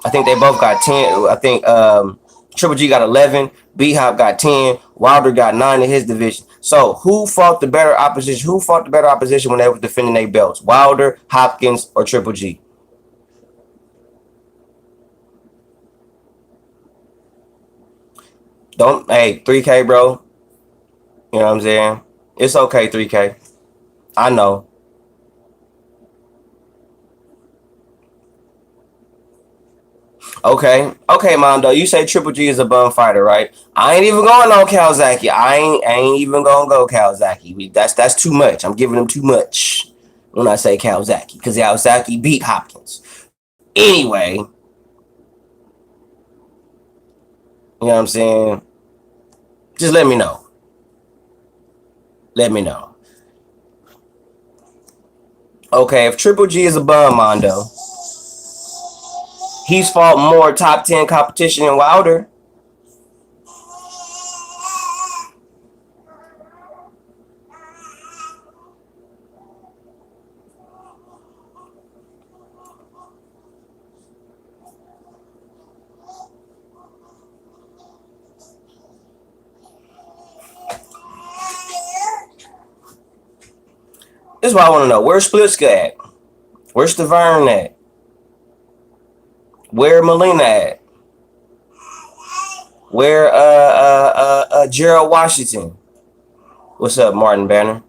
I think they both got 10. I think Triple G got 11. B-Hop got 10. Wilder got 9 in his division. So who fought the better opposition? Who fought the better opposition when they were defending their belts? Wilder, Hopkins, or Triple G? Don't, hey, 3K, bro. You know what I'm saying? It's okay, 3K. I know. Okay, Mondo. You say Triple G is a bum fighter, right? I ain't even going on Calzaghe. I ain't even gonna go Calzaghe. That's too much. I'm giving him too much when I say Calzaghe because Calzaghe beat Hopkins. Anyway, you know what I'm saying? Just let me know. Let me know. Okay, if Triple G is a bum, Mondo, he's fought more top 10 competition than Wilder. This is what I want to know. Where's Splitska at? Where's Stavern at? Where Molina at? Where Gerald Washington? What's up, Martin Banner?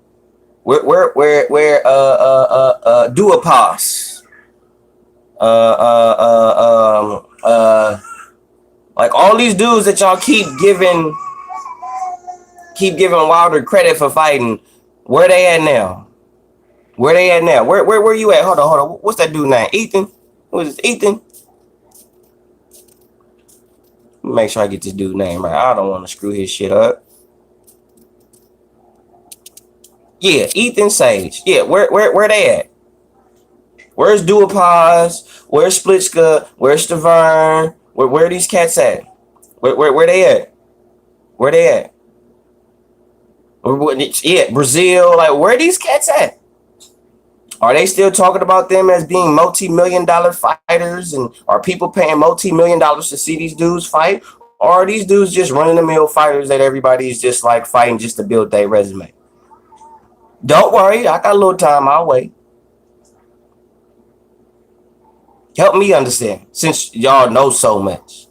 Where Duapas? Like all these dudes that y'all keep giving Wilder credit for fighting. Where they at now? Where they at now? Where you at? Hold on. What's that dude name? Ethan? What is Ethan? Make sure I get this dude name right. I don't want to screw his shit up. Yeah, Ethan Sage. Yeah, where they at? Where's Duapaz? Where's Splitska? Where's Stavern? Where are these cats at? Where they at? Where they at? Yeah, Brazil. Like, where are these cats at? Are they still talking about them as being multi-million-dollar fighters? And are people paying multi-million-dollars to see these dudes fight? Or are these dudes just run-of-the-mill fighters that everybody's just like fighting just to build their resume? Don't worry, I got a little time. I'll wait. Help me understand, since y'all know so much.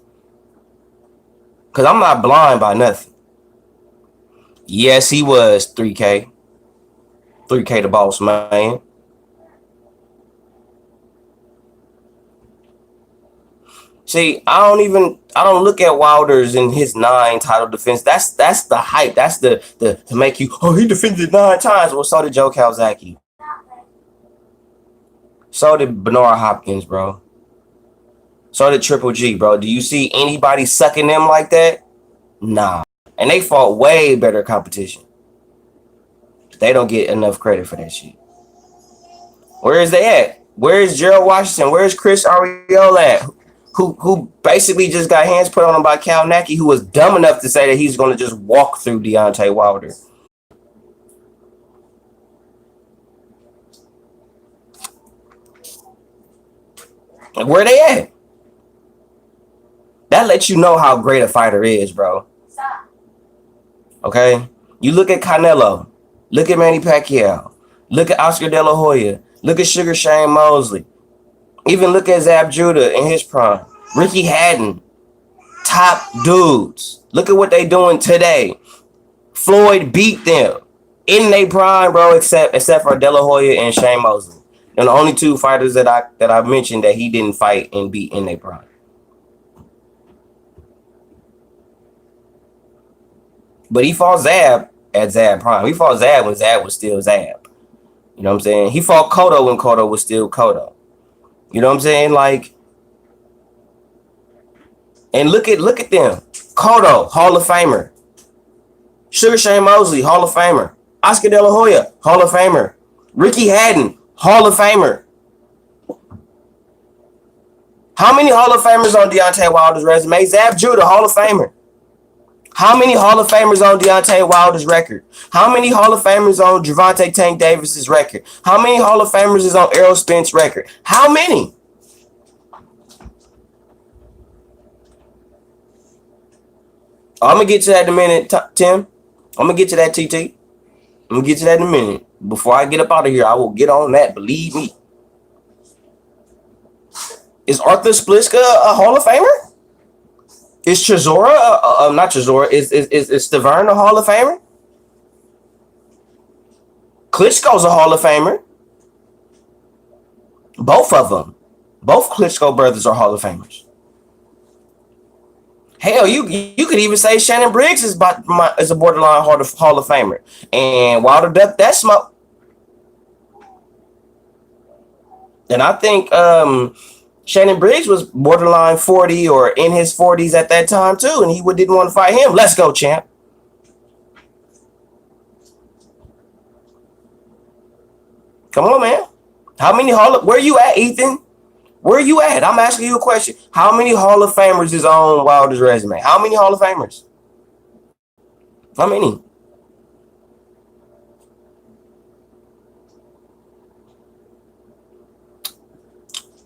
Because I'm not blind by nothing. Yes, he was 3K. 3K the boss, man. See, I don't look at Wilder's in his 9 title defense. That's the hype. That's the to make you, oh, he defended 9 times. Well, so did Joe Calzaghe. So did Bernard Hopkins, bro. So did Triple G, bro. Do you see anybody sucking them like that? Nah. And they fought way better competition. They don't get enough credit for that shit. Where is they at? Where is Gerald Washington? Where is Chris Arreola at? Who basically just got hands put on him by Cal Naki, who was dumb enough to say that he's going to just walk through Deontay Wilder. Like, where they at? That lets you know how great a fighter is, bro. Okay? You look at Canelo. Look at Manny Pacquiao. Look at Oscar De La Hoya. Look at Sugar Shane Mosley. Even look at Zab Judah in his prime. Ricky Hatton. Top dudes. Look at what they doing today. Floyd beat them in their prime, bro, except for De La Hoya and Shane Mosley. And the only 2 fighters that I mentioned that he didn't fight and beat in their prime. But he fought Zab at Zab prime. He fought Zab when Zab was still Zab. You know what I'm saying? He fought Cotto when Cotto was still Cotto. You know what I'm saying? Like, and look at them. Cotto, Hall of Famer. Sugar Shane Mosley, Hall of Famer. Oscar De La Hoya, Hall of Famer. Ricky Hatton, Hall of Famer. How many Hall of Famers on Deontay Wilder's resume? Zab Judah, Hall of Famer. How many Hall of Famers on Deontay Wilder's record? How many Hall of Famers on Gervonta Tank Davis's record? How many Hall of Famers is on Errol Spence's record? How many? I'm going to get to that in a minute, Tim. I'm going to get to that, TT. I'm going to get to that in a minute. Before I get up out of here, I will get on that. Believe me. Is Arthur Spliska a Hall of Famer? Is Chisora, not Chisora, is Stavern a Hall of Famer? Klitschko's a Hall of Famer. Both of them. Both Klitschko brothers are Hall of Famers. Hell, you could even say Shannon Briggs is a borderline Hall of Famer. And Wilder Duck, that smoke. And I think Shannon Briggs was borderline 40 or in his 40s at that time too, and he didn't want to fight him. Let's go, champ. Come on, man. How many where you at, Ethan? Where you at? I'm asking you a question. How many Hall of Famers is on Wilder's resume? How many Hall of Famers? How many?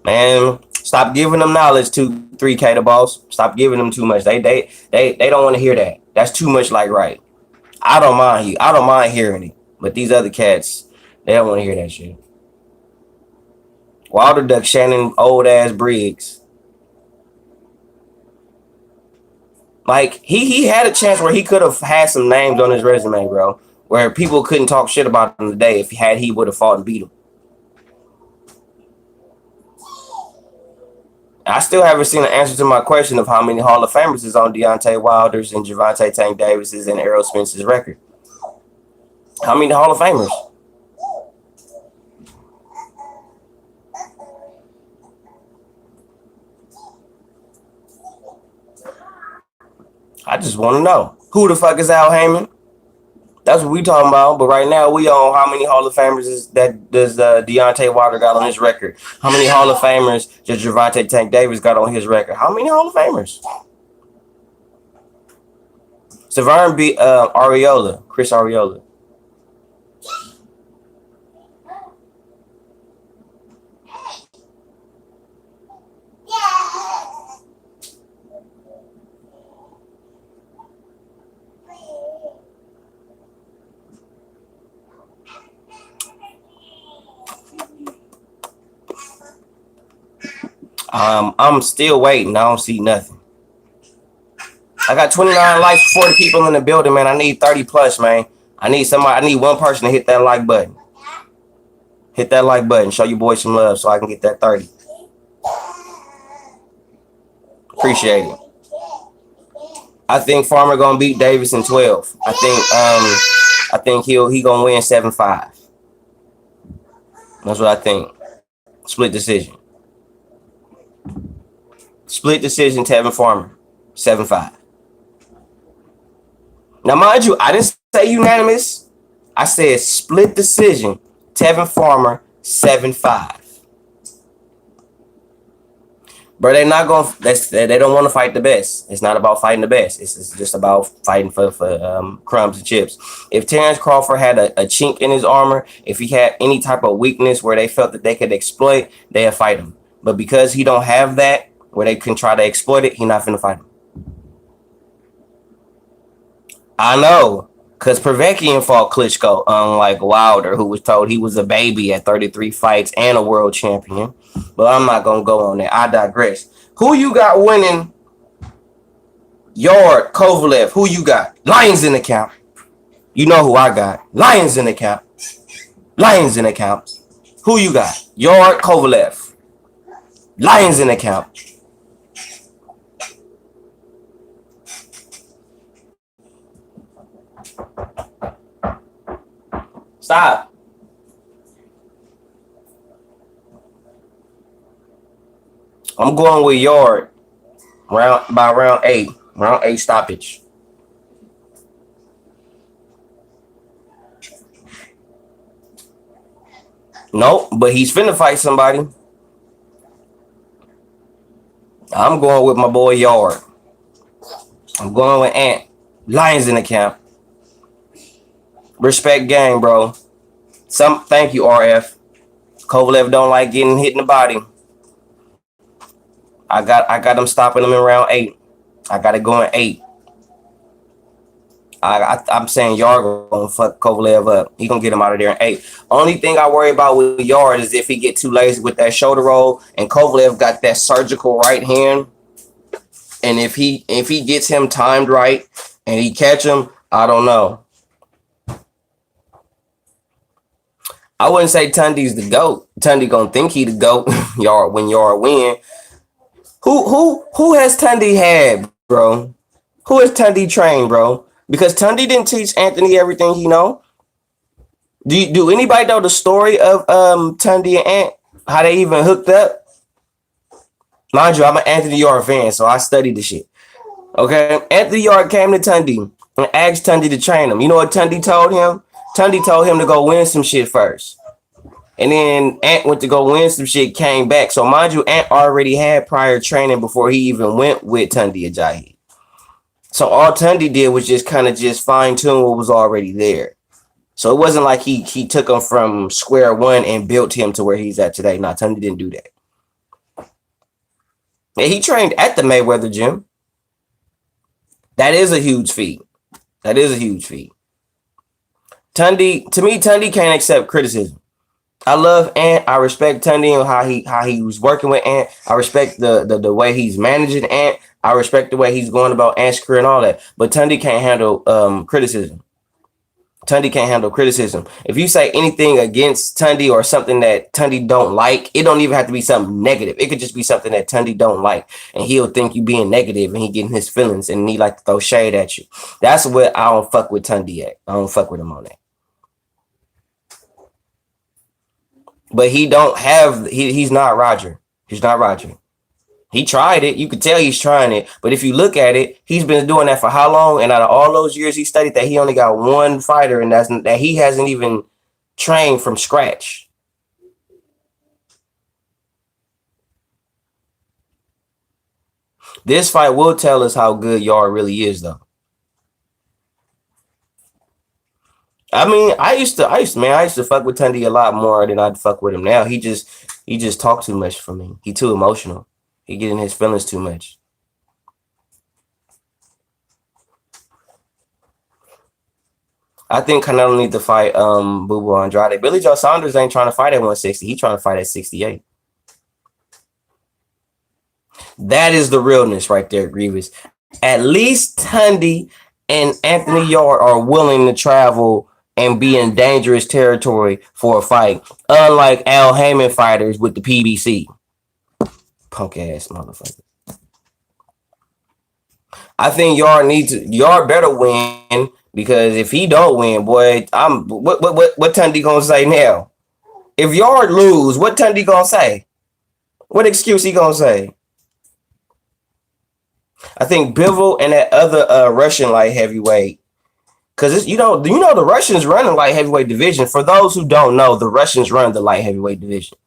Man, stop giving them knowledge to 3K the boss. Stop giving them too much. They don't want to hear that. That's too much like right. I don't mind you. I don't mind hearing it. But these other cats, they don't want to hear that shit. Wilder Duck Shannon old ass Briggs. Like he had a chance where he could have had some names on his resume, bro. Where people couldn't talk shit about him today if he would have fought and beat him. I still haven't seen an answer to my question of how many Hall of Famers is on Deontay Wilder's and Gervonta Tank Davis's and Errol Spence's record. How many Hall of Famers? I just want to know. Who the fuck is Al Haymon? That's what we talking about. But right now, we on how many Hall of Famers does Deontay Wilder got on his record? How many Hall of Famers does Gervonta Tank Davis got on his record? How many Hall of Famers? Severn beat Arreola, Chris Arreola. I'm still waiting. I don't see nothing. I got 29 likes, 40 people in the building, man. I need 30 plus, man. I need one person to hit that like button. Hit that like button. Show your boy some love so I can get that 30. Appreciate it. I think Farmer gonna beat Davis in 12. I think he gonna win 7-5. That's what I think. Split decision. Split decision, Tevin Farmer. 7-5. Now, mind you, I didn't say unanimous. I said split decision, Tevin Farmer, 7-5. But they're not going. They don't want to fight the best. It's not about fighting the best. It's just about fighting for crumbs and chips. If Terrence Crawford had a chink in his armor, if he had any type of weakness where they felt that they could exploit, they'd fight him. But because he don't have that, where they can try to exploit it, he not finna fight him. I know, because Povetkin fought Klitschko, unlike Wilder, who was told he was a baby at 33 fights and a world champion. But I'm not going to go on that. I digress. Who you got winning? Yard, Kovalev. Who you got? Lions in the count. You know who I got. Lions in the count. Lions in the count. Who you got? Yard, Kovalev. Lions in the count. Stop. I'm going with Yard by round 8. Round 8 stoppage. Nope, but he's finna fight somebody. I'm going with my boy Yard. I'm going with Ant. Lions in the camp. Respect gang, bro. Thank you, RF. Kovalev don't like getting hit in the body. I got him stopping him in round 8. I got it going 8. I'm saying Yard gonna fuck Kovalev up. He gonna get him out of there in 8. Only thing I worry about with Yard is if he get too lazy with that shoulder roll, and Kovalev got that surgical right hand. And if he gets him timed right and he catch him, I don't know. I wouldn't say Tunde's the GOAT. Tunde gonna think he the GOAT. Yard win. Who has Tunde had, bro? Who has Tunde trained, bro? Because Tunde didn't teach Anthony everything he know. Do anybody know the story of Tunde and Ant? How they even hooked up? Mind you, I'm an Anthony Yard fan, so I studied the shit. Okay, Anthony Yard came to Tunde and asked Tunde to train him. You know what Tunde told him? Tunde told him to go win some shit first. And then Ant went to go win some shit, came back. So mind you, Ant already had prior training before he even went with Tunde Ajayi. So all Tunde did was just kind of just fine tune what was already there. So it wasn't like he took him from square one and built him to where he's at today. No, Tunde didn't do that. And he trained at the Mayweather gym. That is a huge feat. Tunde, to me, Tunde can't accept criticism. I love Ant. I respect Tunde and how he was working with Ant. I respect the way he's managing Ant. I respect the way he's going about Ant's career and all that. But Tunde can't handle criticism. Tunde can't handle criticism. If you say anything against Tunde or something that Tunde don't like, it don't even have to be something negative. It could just be something that Tunde don't like, and he'll think you being negative, and he getting his feelings, and he like to throw shade at you. That's what I don't fuck with Tunde at. I don't fuck with him on that. But he don't have. He's not Roger. He's not Roger. He tried it. You could tell he's trying it. But if you look at it, he's been doing that for how long? And out of all those years he studied that, he only got one fighter, and that he hasn't even trained from scratch. This fight will tell us how good Yard really is, though. I mean, I used to fuck with Tunde a lot more than I'd fuck with him now. He just talk too much for me. He too emotional. He get in his feelings too much. I think Canelo need to fight Boo Boo Andrade. Billy Joe Saunders ain't trying to fight at 160. He trying to fight at 68. That is the realness right there, Grievous. At least Tunde and Anthony Yard are willing to travel and be in dangerous territory for a fight, unlike Al Haymon fighters with the PBC. Punk ass motherfucker. I think y'all better win because if he don't win, boy, I'm what Tunde gonna say now? If y'all lose, what Tunde gonna say? What excuse he gonna say? I think Bivol and that other Russian light heavyweight. Cause you know the Russians run the light heavyweight division. For those who don't know, the Russians run the light heavyweight division.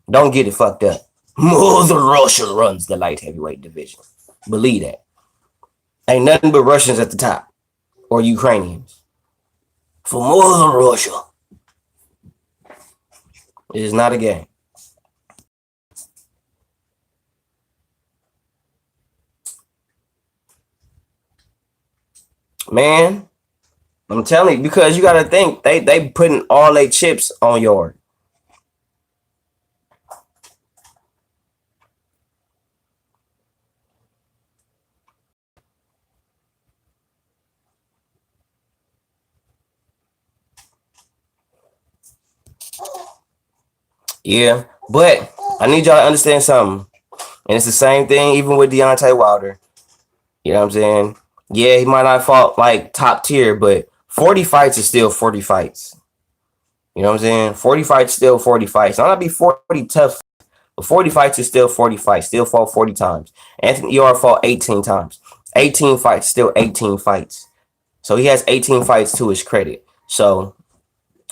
Don't get it fucked up. Mother Russia runs the light heavyweight division. Believe that. Ain't nothing but Russians at the top or Ukrainians. For Mother Russia, it is not a game. Man, I'm telling you, because you gotta think they putting all their chips on yours. Yeah, but I need y'all to understand something. And it's the same thing even with Deontay Wilder. You know what I'm saying? Yeah, he might not fought like top tier, but 40 fights is still 40 fights. You know what I'm saying? 40 fights still 40 fights. Not be 40 tough, but 40 fights is still 40 fights. Still fought 40 times. Anthony ER fought 18 times. 18 fights, still 18 fights. So he has 18 fights to his credit. So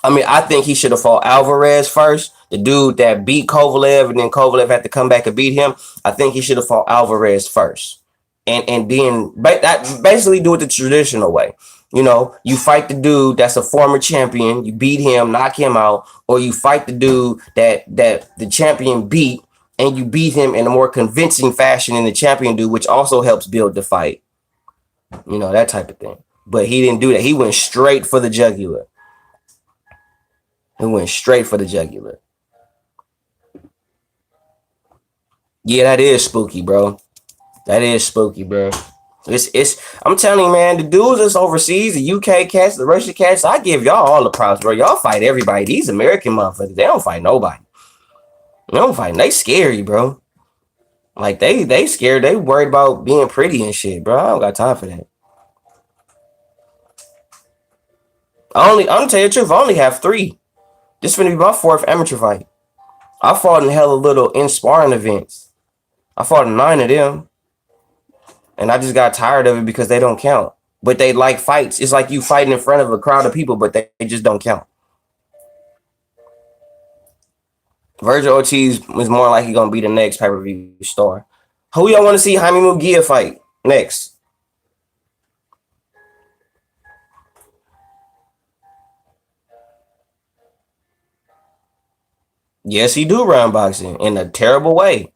I mean, I think he should have fought Alvarez first, the dude that beat Kovalev, and then Kovalev had to come back and beat him. I think he should have fought Alvarez first, and then basically do it the traditional way. You know, you fight the dude that's a former champion, you beat him, knock him out, or you fight the dude that the champion beat, and you beat him in a more convincing fashion than the champion do, which also helps build the fight. You know, that type of thing. But he didn't do that. He went straight for the jugular. He went straight for the jugular. Yeah, that is spooky, bro. That is spooky, bro. It's I'm telling you, man, the dudes that's overseas, the UK cats, the Russian cats, I give y'all all the props, bro. Y'all fight everybody. These American motherfuckers, they don't fight nobody. They don't fight. They scary, bro. Like they scared. They worried about being pretty and shit, bro. I don't got time for that. I'm gonna tell you the truth. I only have 3. This is gonna be my 4th amateur fight. I fought in hella little in sparring events. I fought in 9 of them. And I just got tired of it because they don't count. But they like fights. It's like you fighting in front of a crowd of people, but they just don't count. Virgil Ortiz was more likely going to be the next pay-per-view star. Who y'all want to see Jaime Munguia fight next? Yes, he do run boxing in a terrible way.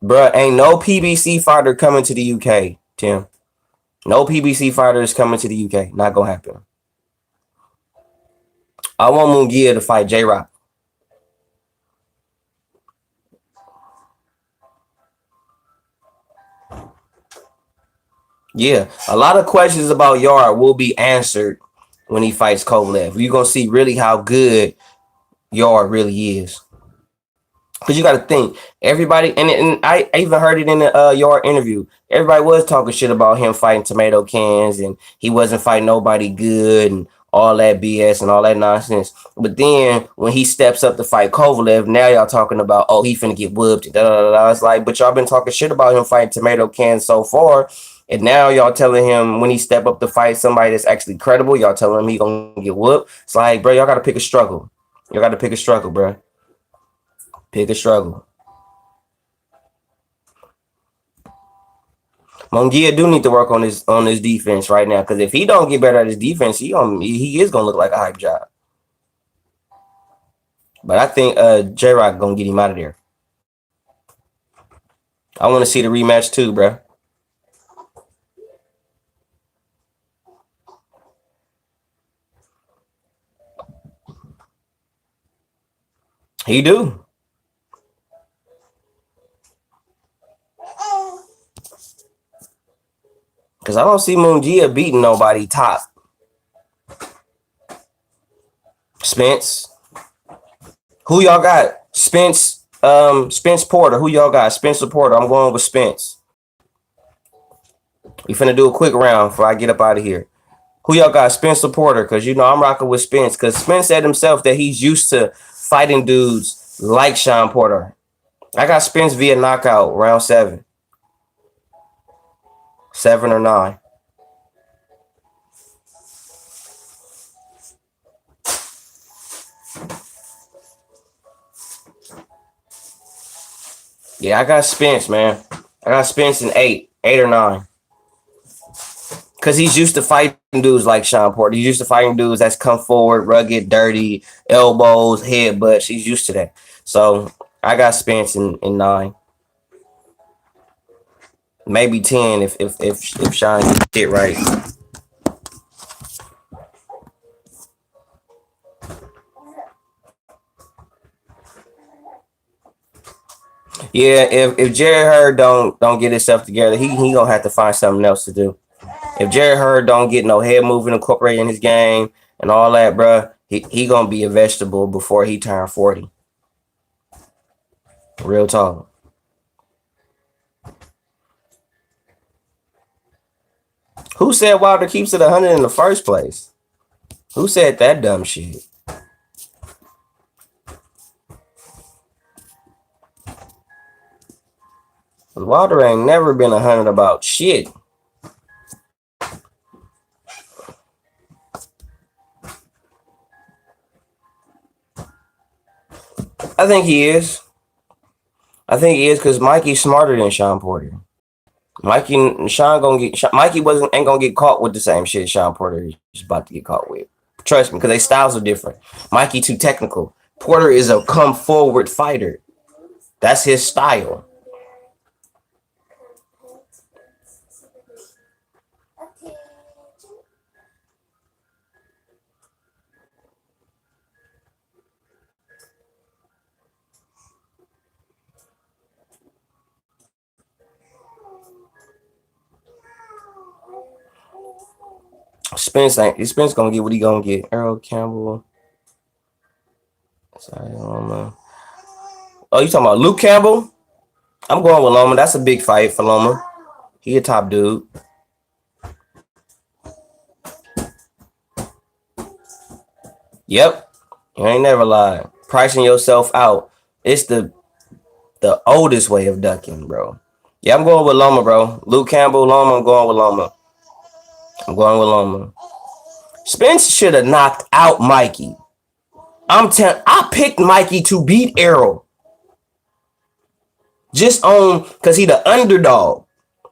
Bruh, ain't no PBC fighter coming to the UK, Tim. No PBC fighter is coming to the UK. Not gonna happen. I want Munguia to fight J-Rock. Yeah, a lot of questions about Yard will be answered when he fights Kovalev. You're gonna see really how good Yard really is. Because you got to think, everybody, and I even heard it in the Yard interview. Everybody was talking shit about him fighting tomato cans, and he wasn't fighting nobody good, and all that BS and all that nonsense. But then when he steps up to fight Kovalev, now y'all talking about, oh, he finna get whooped. Da, da, da, da. It's like, but y'all been talking shit about him fighting tomato cans so far, and now y'all telling him when he step up to fight somebody that's actually credible, y'all telling him he gonna get whooped. It's like, bro, y'all got to pick a struggle. Y'all got to pick a struggle, bro. Pick a struggle. Munguia do need to work on his defense right now, because if he don't get better at his defense, he is gonna look like a hype job. But I think J-Rock gonna get him out of there. I want to see the rematch too, bro. He do. Because I don't see Munguia beating nobody top. Spence. Who y'all got? Spence Porter. Who y'all got? Spence or Porter? I'm going with Spence. We finna do a quick round before I get up out of here. Who y'all got? Spence or Porter? Because you know I'm rocking with Spence. Because Spence said himself that he's used to fighting dudes like Sean Porter. I got Spence via knockout, round 7. 7 or 9. Yeah, I got Spence, man. I got Spence in 8. 8 or 9. Because he's used to fighting dudes like Sean Porter. He's used to fighting dudes that's come forward, rugged, dirty, elbows, headbutts. He's used to that. So I got Spence in 9. Maybe 10 if Sean gets it right. Yeah, if Jerry Hurd don't get himself together, he gonna have to find something else to do. If Jerry Hurd don't get no head moving incorporated in his game and all that, bruh, he gonna be a vegetable before he turn 40. Real talk. Who said Wilder keeps it 100 in the first place? Who said that dumb shit? Wilder ain't never been 100 about shit. I think he is. I think he is because Mikey's smarter than Sean Porter. Mikey and Sean Mikey ain't gonna get caught with the same shit Sean Porter is about to get caught with. Trust me, because their styles are different. Mikey too technical. Porter is a come forward fighter. That's his style. Spence gonna get what he gonna get. Earl Campbell. Sorry, Loma. Oh, you talking about Luke Campbell? I'm going with Loma. That's a big fight for Loma. He a top dude. Yep. You ain't never lied. Pricing yourself out. It's the oldest way of ducking, bro. Yeah, I'm going with Loma, bro. Luke Campbell, Loma, I'm going with Loma. Spence should have knocked out Mikey. I picked Mikey to beat Errol. Just on because he the underdog.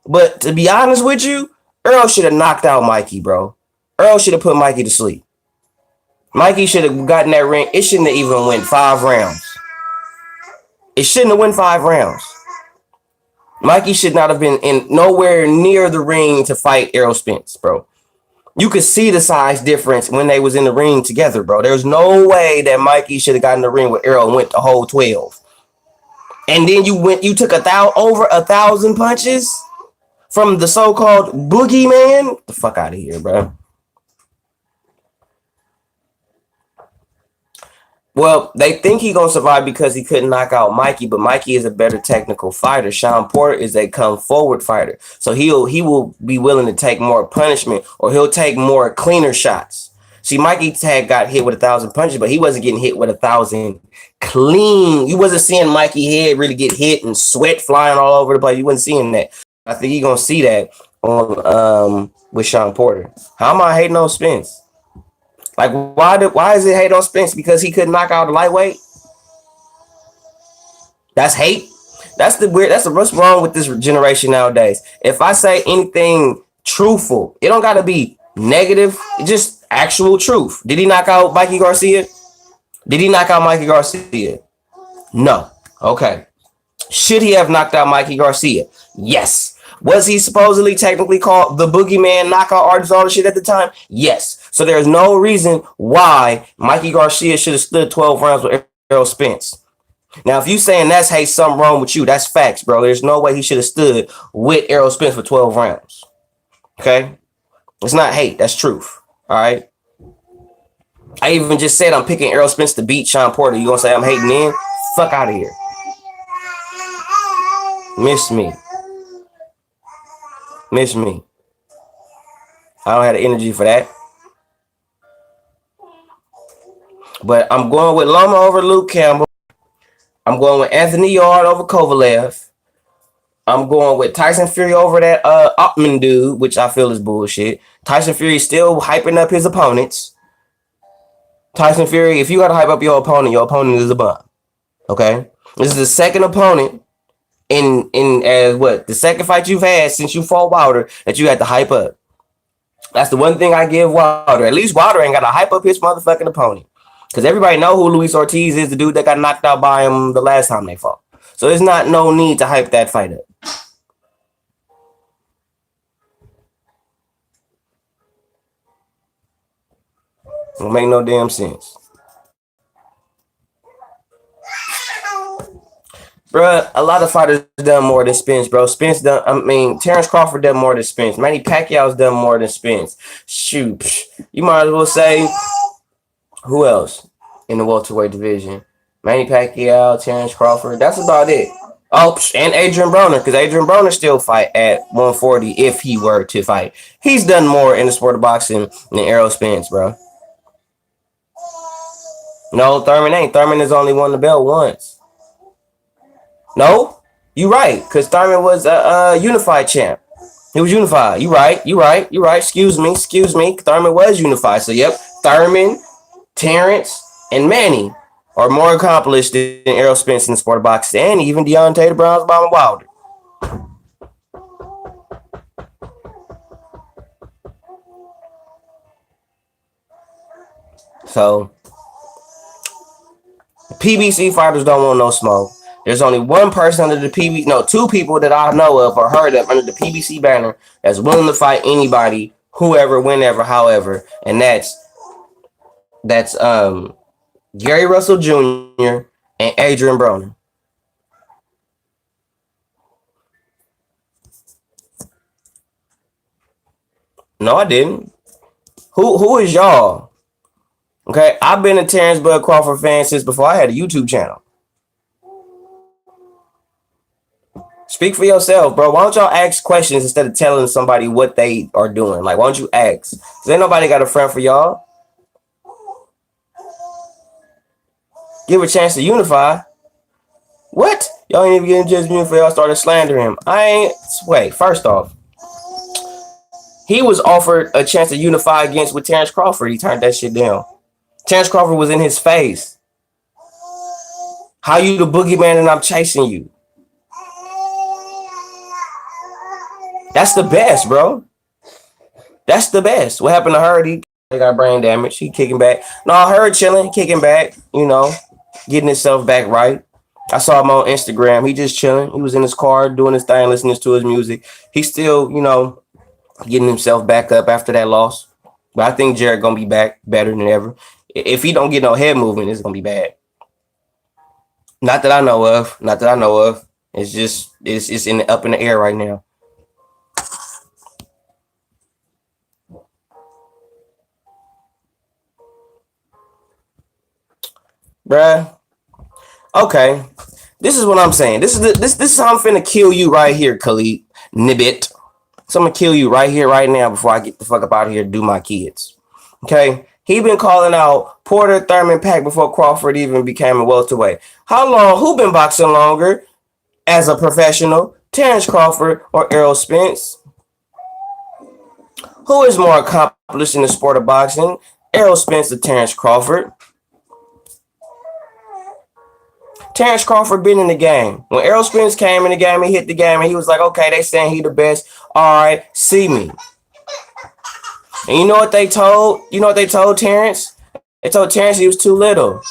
But to be honest with you, Earl should have knocked out Mikey, bro. Earl should have put Mikey to sleep. Mikey should have gotten that ring. It shouldn't have even went 5 rounds. It shouldn't have went 5 rounds. Mikey should not have been in nowhere near the ring to fight Errol Spence, bro. You could see the size difference when they was in the ring together, bro. There's no way that Mikey should have gotten in the ring with Errol and went the whole 12. And then you took over 1,000 punches from the so-called boogeyman. Get the fuck out of here, bro. Well, they think he gonna survive because he couldn't knock out Mikey, but Mikey is a better technical fighter. Sean Porter is a come forward fighter, so he will be willing to take more punishment, or he'll take more cleaner shots. See, Mikey had got hit with 1,000 punches, but he wasn't getting hit with 1,000 clean. You wasn't seeing Mikey head really get hit and sweat flying all over the place. You wasn't seeing that. I think you're gonna see that on with Sean Porter. How am I hating on Spence? Like, why is it hate on Spence? Because he couldn't knock out a lightweight? That's hate. That's what's wrong with this generation nowadays. If I say anything truthful, it don't gotta be negative. It's just actual truth. Did he knock out Mikey Garcia? No. Okay. Should he have knocked out Mikey Garcia? Yes. Was he supposedly technically called the boogeyman knockout artist, all the shit at the time? Yes. So there's no reason why Mikey Garcia should have stood 12 rounds with Errol Spence. Now, if you saying that's hey, something wrong with you, that's facts, bro. There's no way he should have stood with Errol Spence for 12 rounds. Okay? It's not hate. That's truth. All right? I even just said I'm picking Errol Spence to beat Sean Porter. You gonna say I'm hating in? Fuck out of here. Miss me. Miss me. I don't have the energy for that. But I'm going with Loma over Luke Campbell. I'm going with Anthony Yard over Kovalev. I'm going with Tyson Fury over that Ottman dude, which I feel is bullshit. Tyson Fury still hyping up his opponents. Tyson Fury, if you got to hype up your opponent is a bum. Okay? This is the second opponent in the second fight you've had since you fought Wilder that you had to hype up. That's the one thing I give Wilder. At least Wilder ain't got to hype up his motherfucking opponent. Because everybody know who Luis Ortiz is, the dude that got knocked out by him the last time they fought. So there's not no need to hype that fight up. Don't make no damn sense. Bruh, a lot of fighters done more than Spence, bro. Terrence Crawford done more than Spence. Manny Pacquiao's done more than Spence. Shoot. You might as well say, who else in the welterweight division? Manny Pacquiao, Terrence Crawford. That's about it. Oh, and Adrian Broner, because Adrian Broner still fight at 140 if he were to fight. He's done more in the sport of boxing than Errol Spence, bro. No, Thurman ain't. Thurman has only won the belt once. No, you right, because Thurman was a unified champ. He was unified. You right. Excuse me. Thurman was unified. So, yep, Thurman, Terrence, and Manny are more accomplished than Errol Spence in the sport of boxing, and even Deontay the Browns, Bomber Wilder. So, PBC fighters don't want no smoke. There's only one person under the two people that I know of or heard of under the PBC banner that's willing to fight anybody, whoever, whenever, however, and that's Gary Russell Jr. and Adrian Broner. No, I didn't. Who is y'all? Okay, I've been a Terrence Bud Crawford fan since before I had a YouTube channel. Speak for yourself, bro. Why don't y'all ask questions instead of telling somebody what they are doing? Like, why don't you ask? Because ain't nobody got a friend for y'all. Give a chance to unify. What? Y'all ain't even getting just me for y'all started slandering him. Wait, first off, he was offered a chance to unify against with Terrence Crawford. He turned that shit down. Terrence Crawford was in his face. How you the boogeyman and I'm chasing you? That's the best, bro. That's the best. What happened to Hurd? He got brain damage. He kicking back. No, Hurd chilling, kicking back, getting himself back right. I saw him on Instagram. He just chilling. He was in his car doing his thing, listening to his music. He's still, getting himself back up after that loss. But I think Jared gonna be back better than ever. If he don't get no head movement, it's gonna be bad. Not that I know of. It's just it's up in the air right now. Bruh. Okay. This is what I'm saying. This is how I'm finna kill you right here, Khalid Nibbit. So I'm gonna kill you right here, right now, before I get the fuck up out of here and do my kids. Okay? He been calling out Porter, Thurman, Pack before Crawford even became a welterweight. How long? Who been boxing longer as a professional? Terrence Crawford or Errol Spence? Who is more accomplished in the sport of boxing? Errol Spence or Terrence Crawford? Terrence Crawford been in the game. When Errol Spence came in the game, he hit the game and he was like, okay, they saying he the best. All right, see me. And you know what they told? Terrence? They told Terrence he was too little.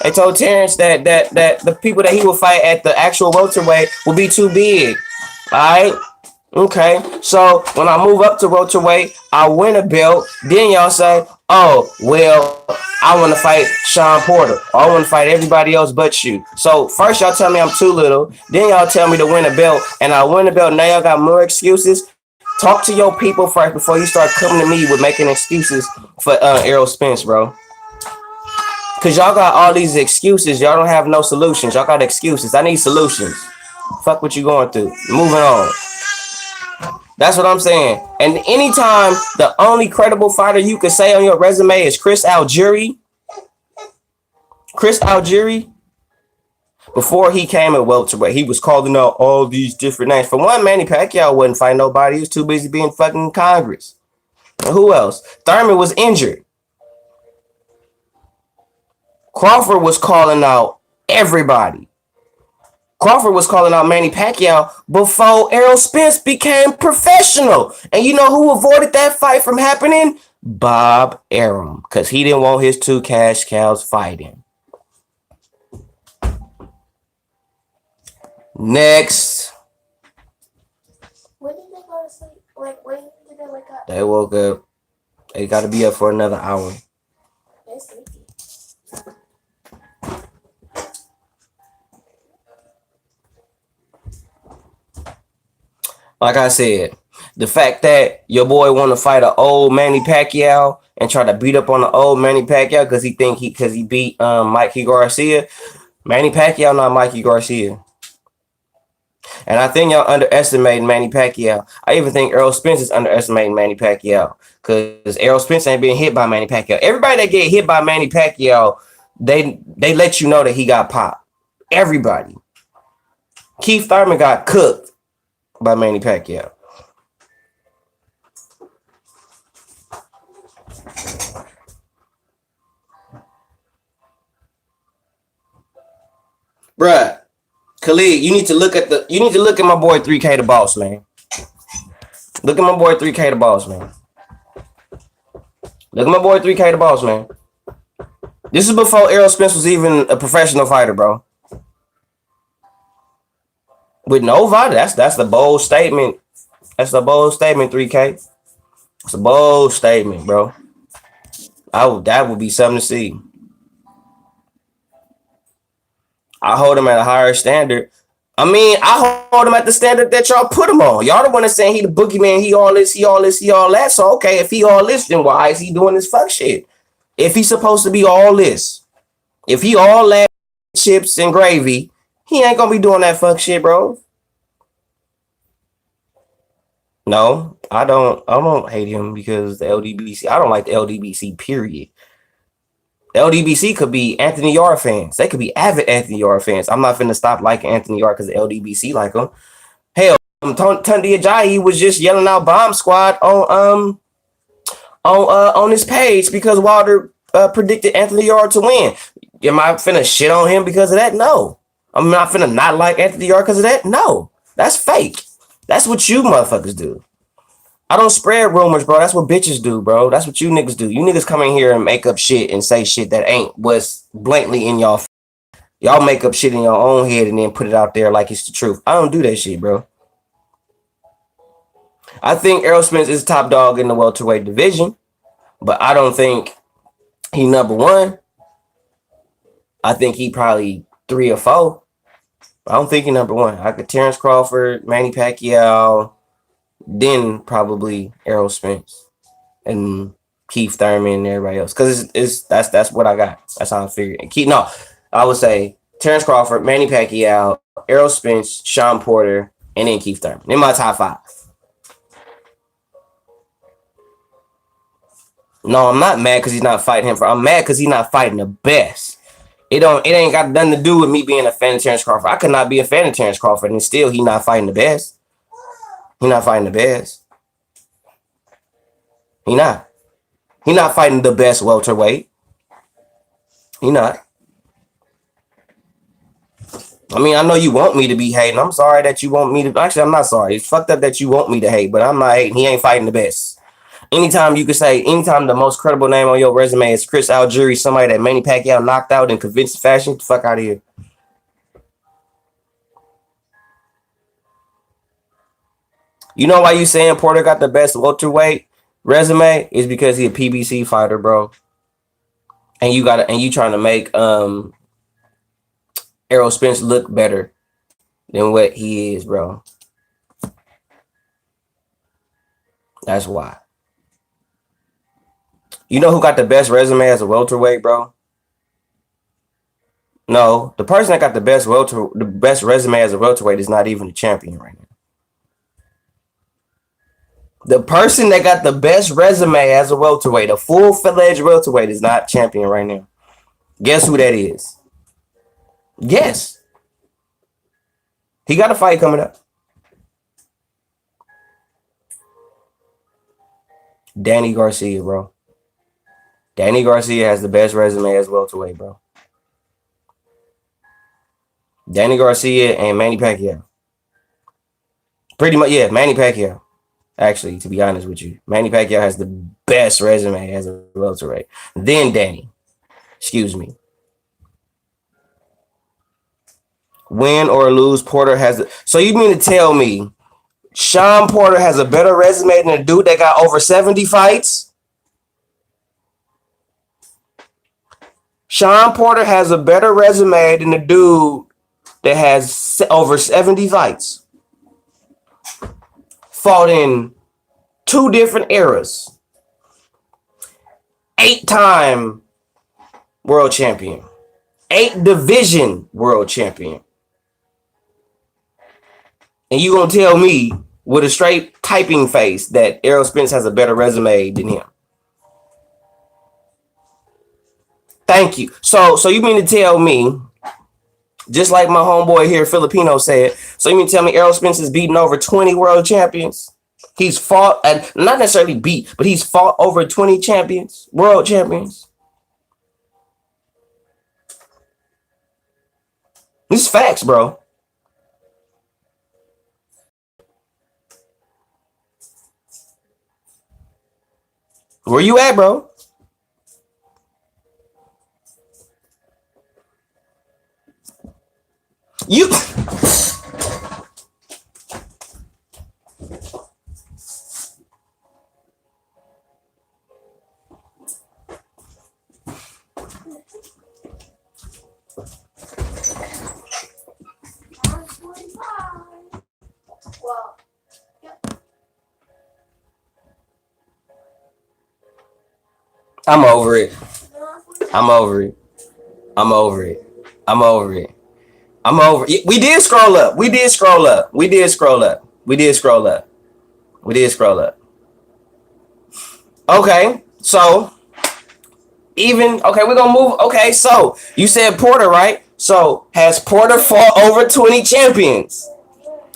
They told Terrence that the people that he would fight at the actual welterweight would be too big. All right? Okay. So when I move up to welterweight, I win a belt. Then y'all say, oh, well, I want to fight Sean Porter. Or I want to fight everybody else but you. So first y'all tell me I'm too little. Then y'all tell me to win a belt. And I win a belt. Now y'all got more excuses. Talk to your people first before you start coming to me with making excuses for Errol Spence, bro. Cause y'all got all these excuses. Y'all don't have no solutions. Y'all got excuses. I need solutions. Fuck what you going through. Moving on. That's what I'm saying. And anytime the only credible fighter you could say on your resume is Chris Algieri, before he came at welterweight, he was calling out all these different names. For one, Manny Pacquiao wouldn't fight nobody. He was too busy being fucking Congress. And who else? Thurman was injured. Crawford was calling out everybody. Crawford was calling out Manny Pacquiao before Errol Spence became professional. And you know who avoided that fight from happening? Bob Arum, because he didn't want his two cash cows fighting. Next. When did they go to sleep? Like, when did they wake up? They woke up. They got to be up for another hour. They're sleepy. Like I said, the fact that your boy want to fight an old Manny Pacquiao and try to beat up on the old Manny Pacquiao because he beat Mikey Garcia. Manny Pacquiao not Mikey Garcia. And I think y'all underestimating Manny Pacquiao. I even think Errol Spence is underestimating Manny Pacquiao because Errol Spence ain't being hit by Manny Pacquiao. Everybody that get hit by Manny Pacquiao, they let you know that he got popped. Everybody. Keith Thurman got cooked by Manny Pacquiao. Bruh, Khalid, you need to look at my boy 3K the Boss, man. Look at my boy 3K the Boss, man. Look at my boy 3K the Boss, man. This is before Errol Spence was even a professional fighter, bro. With no fighter, that's the bold statement. That's a bold statement, 3K. It's a bold statement, bro. That would be something to see. I hold him at a higher standard. I mean, I hold him at the standard that y'all put him on. Y'all the one that's saying he the boogeyman, he all this, he all this, he all that. So, okay, if he all this, then why is he doing this fuck shit? If he's supposed to be all this, if he all that chips and gravy, he ain't gonna be doing that fuck shit, bro. No, I don't hate him because the LDBC, I don't like the LDBC, period. LDBC could be Anthony Yarde fans. They could be avid Anthony Yarde fans. I'm not finna stop liking Anthony Yarde because the LDBC like him. Hell, Tundi Ajayi was just yelling out Bomb Squad on his page because Wilder predicted Anthony Yarde to win. Am I finna shit on him because of that? No. I'm not finna not like Anthony Yarde because of that? No. That's fake. That's what you motherfuckers do. I don't spread rumors, bro. That's what bitches do, bro. That's what you niggas do. You niggas come in here and make up shit and say shit that ain't what's blatantly in y'all. Y'all make up shit in your own head and then put it out there like it's the truth. I don't do that shit, bro. I think Errol Spence is top dog in the welterweight division, but I don't think he number one. I think he probably 3 or 4. I don't think he number one. I could Terrence Crawford, Manny Pacquiao, then probably Errol Spence and Keith Thurman and everybody else. Because that's what I got. That's how I figured. I would say Terrence Crawford, Manny Pacquiao, Errol Spence, Sean Porter, and then Keith Thurman. In my top 5. No, I'm not mad because he's not fighting him. I'm mad because he's not fighting the best. It ain't got nothing to do with me being a fan of Terrence Crawford. I could not be a fan of Terrence Crawford and still he not fighting the best. He not fighting the best. He not. He not fighting the best welterweight. He not. I mean, I know you want me to be hating. I'm sorry that you want me to. Actually, I'm not sorry. It's fucked up that you want me to hate, but I'm not hating. He ain't fighting the best. Anytime the most credible name on your resume is Chris Algieri, somebody that Manny Pacquiao knocked out in convincing fashion, get the fuck out of here. You know why you saying Porter got the best welterweight resume? Is because he a PBC fighter, bro. And you trying to make Errol Spence look better than what he is, bro. That's why. You know who got the best resume as a welterweight, bro? No, the person that got the best resume as a welterweight is not even a champion right now. The person that got the best resume as a welterweight, a full-fledged welterweight, is not champion right now. Guess who that is? Guess. He got a fight coming up. Danny Garcia, bro. Danny Garcia has the best resume as welterweight, bro. Danny Garcia and Manny Pacquiao. Pretty much, yeah, Manny Pacquiao. Actually, to be honest with you, Manny Pacquiao has the best resume as a welterweight. Then Danny. Excuse me. Win or lose, Porter has. So you mean to tell me Sean Porter has a better resume than a dude that got over 70 fights? Sean Porter has a better resume than a dude that has over 70 fights. Fought in 2 different eras. 8-time world champion. 8 division world champion. And you gonna tell me with a straight typing face that Errol Spence has a better resume than him? Thank you. So you mean to tell me, just like my homeboy here, Filipino, said, so you mean to tell me Errol Spence has beaten over 20 world champions? He's fought, and not necessarily beat, but he's fought over 20 champions, world champions. This is facts, bro. Where you at, bro? You. Well, yep. I'm over it. I'm over it. I'm over it. I'm over it. I'm over it. We did scroll up. We did scroll up. We did scroll up. We did scroll up. We did scroll up. Okay, so okay, we're gonna move. Okay, so you said Porter, right? So has Porter fought over 20 champions?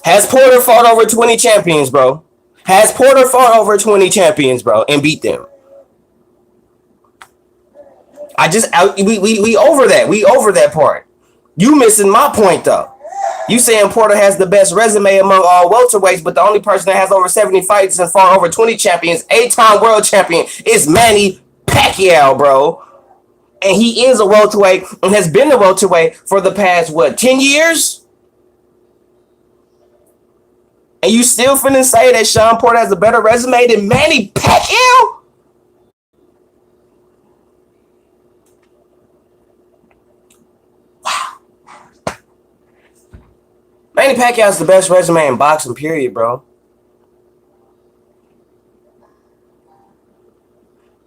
Has Porter fought over 20 champions, bro? Has Porter fought over 20 champions, bro, and beat them? We over that. We over that part. You missing my point though. You saying Porter has the best resume among all welterweights, but the only person that has over 70 fights and fought over 20 champions, 8-time world champion, is Manny Pacquiao, bro. And he is a welterweight and has been a welterweight for the past, 10 years? And you still finna say that Sean Porter has a better resume than Manny Pacquiao? Manny Pacquiao has the best resume in boxing, period, bro.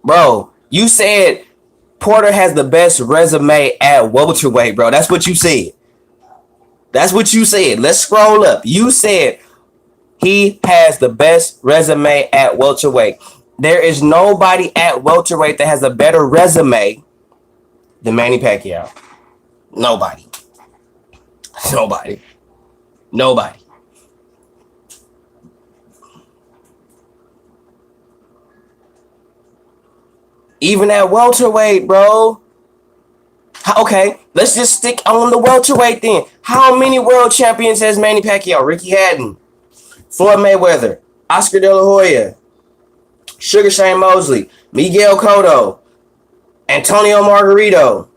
Bro, you said Porter has the best resume at welterweight, bro. That's what you said. That's what you said. Let's scroll up. You said he has the best resume at welterweight. There is nobody at welterweight that has a better resume than Manny Pacquiao. Nobody. Nobody. Nobody. Even at welterweight, bro. Okay, let's just stick on the welterweight then. How many world champions has Manny Pacquiao? Ricky Hatton, Floyd Mayweather, Oscar De La Hoya, Sugar Shane Mosley, Miguel Cotto, Antonio Margarito.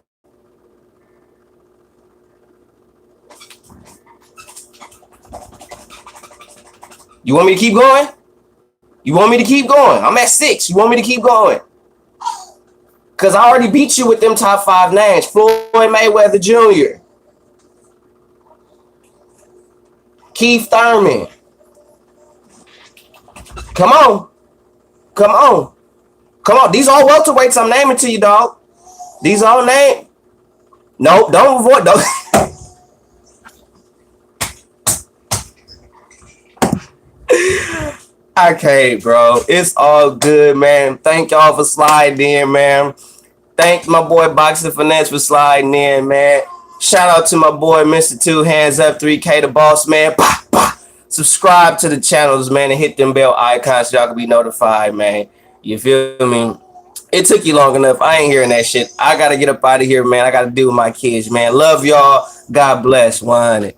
You want me to keep going? You want me to keep going? I'm at 6. You want me to keep going? Because I already beat you with them top 5 names. Floyd Mayweather Jr. Keith Thurman. Come on. Come on. Come on. These are all welterweights I'm naming to you, dog. These are all names. No, don't avoid. Don't. I can't, bro. It's all good, man. Thank y'all for sliding in, man. Thank my boy Boxing Finesse for sliding in, man. Shout out to my boy Mr. Two Hands Up 3K, the boss, man. Bah, bah. Subscribe to the channels, man, and hit them bell icons so y'all can be notified, man. You feel me? It took you long enough. I ain't hearing that shit. I gotta get up out of here, man. I gotta deal with my kids, man. Love y'all. God bless. 100.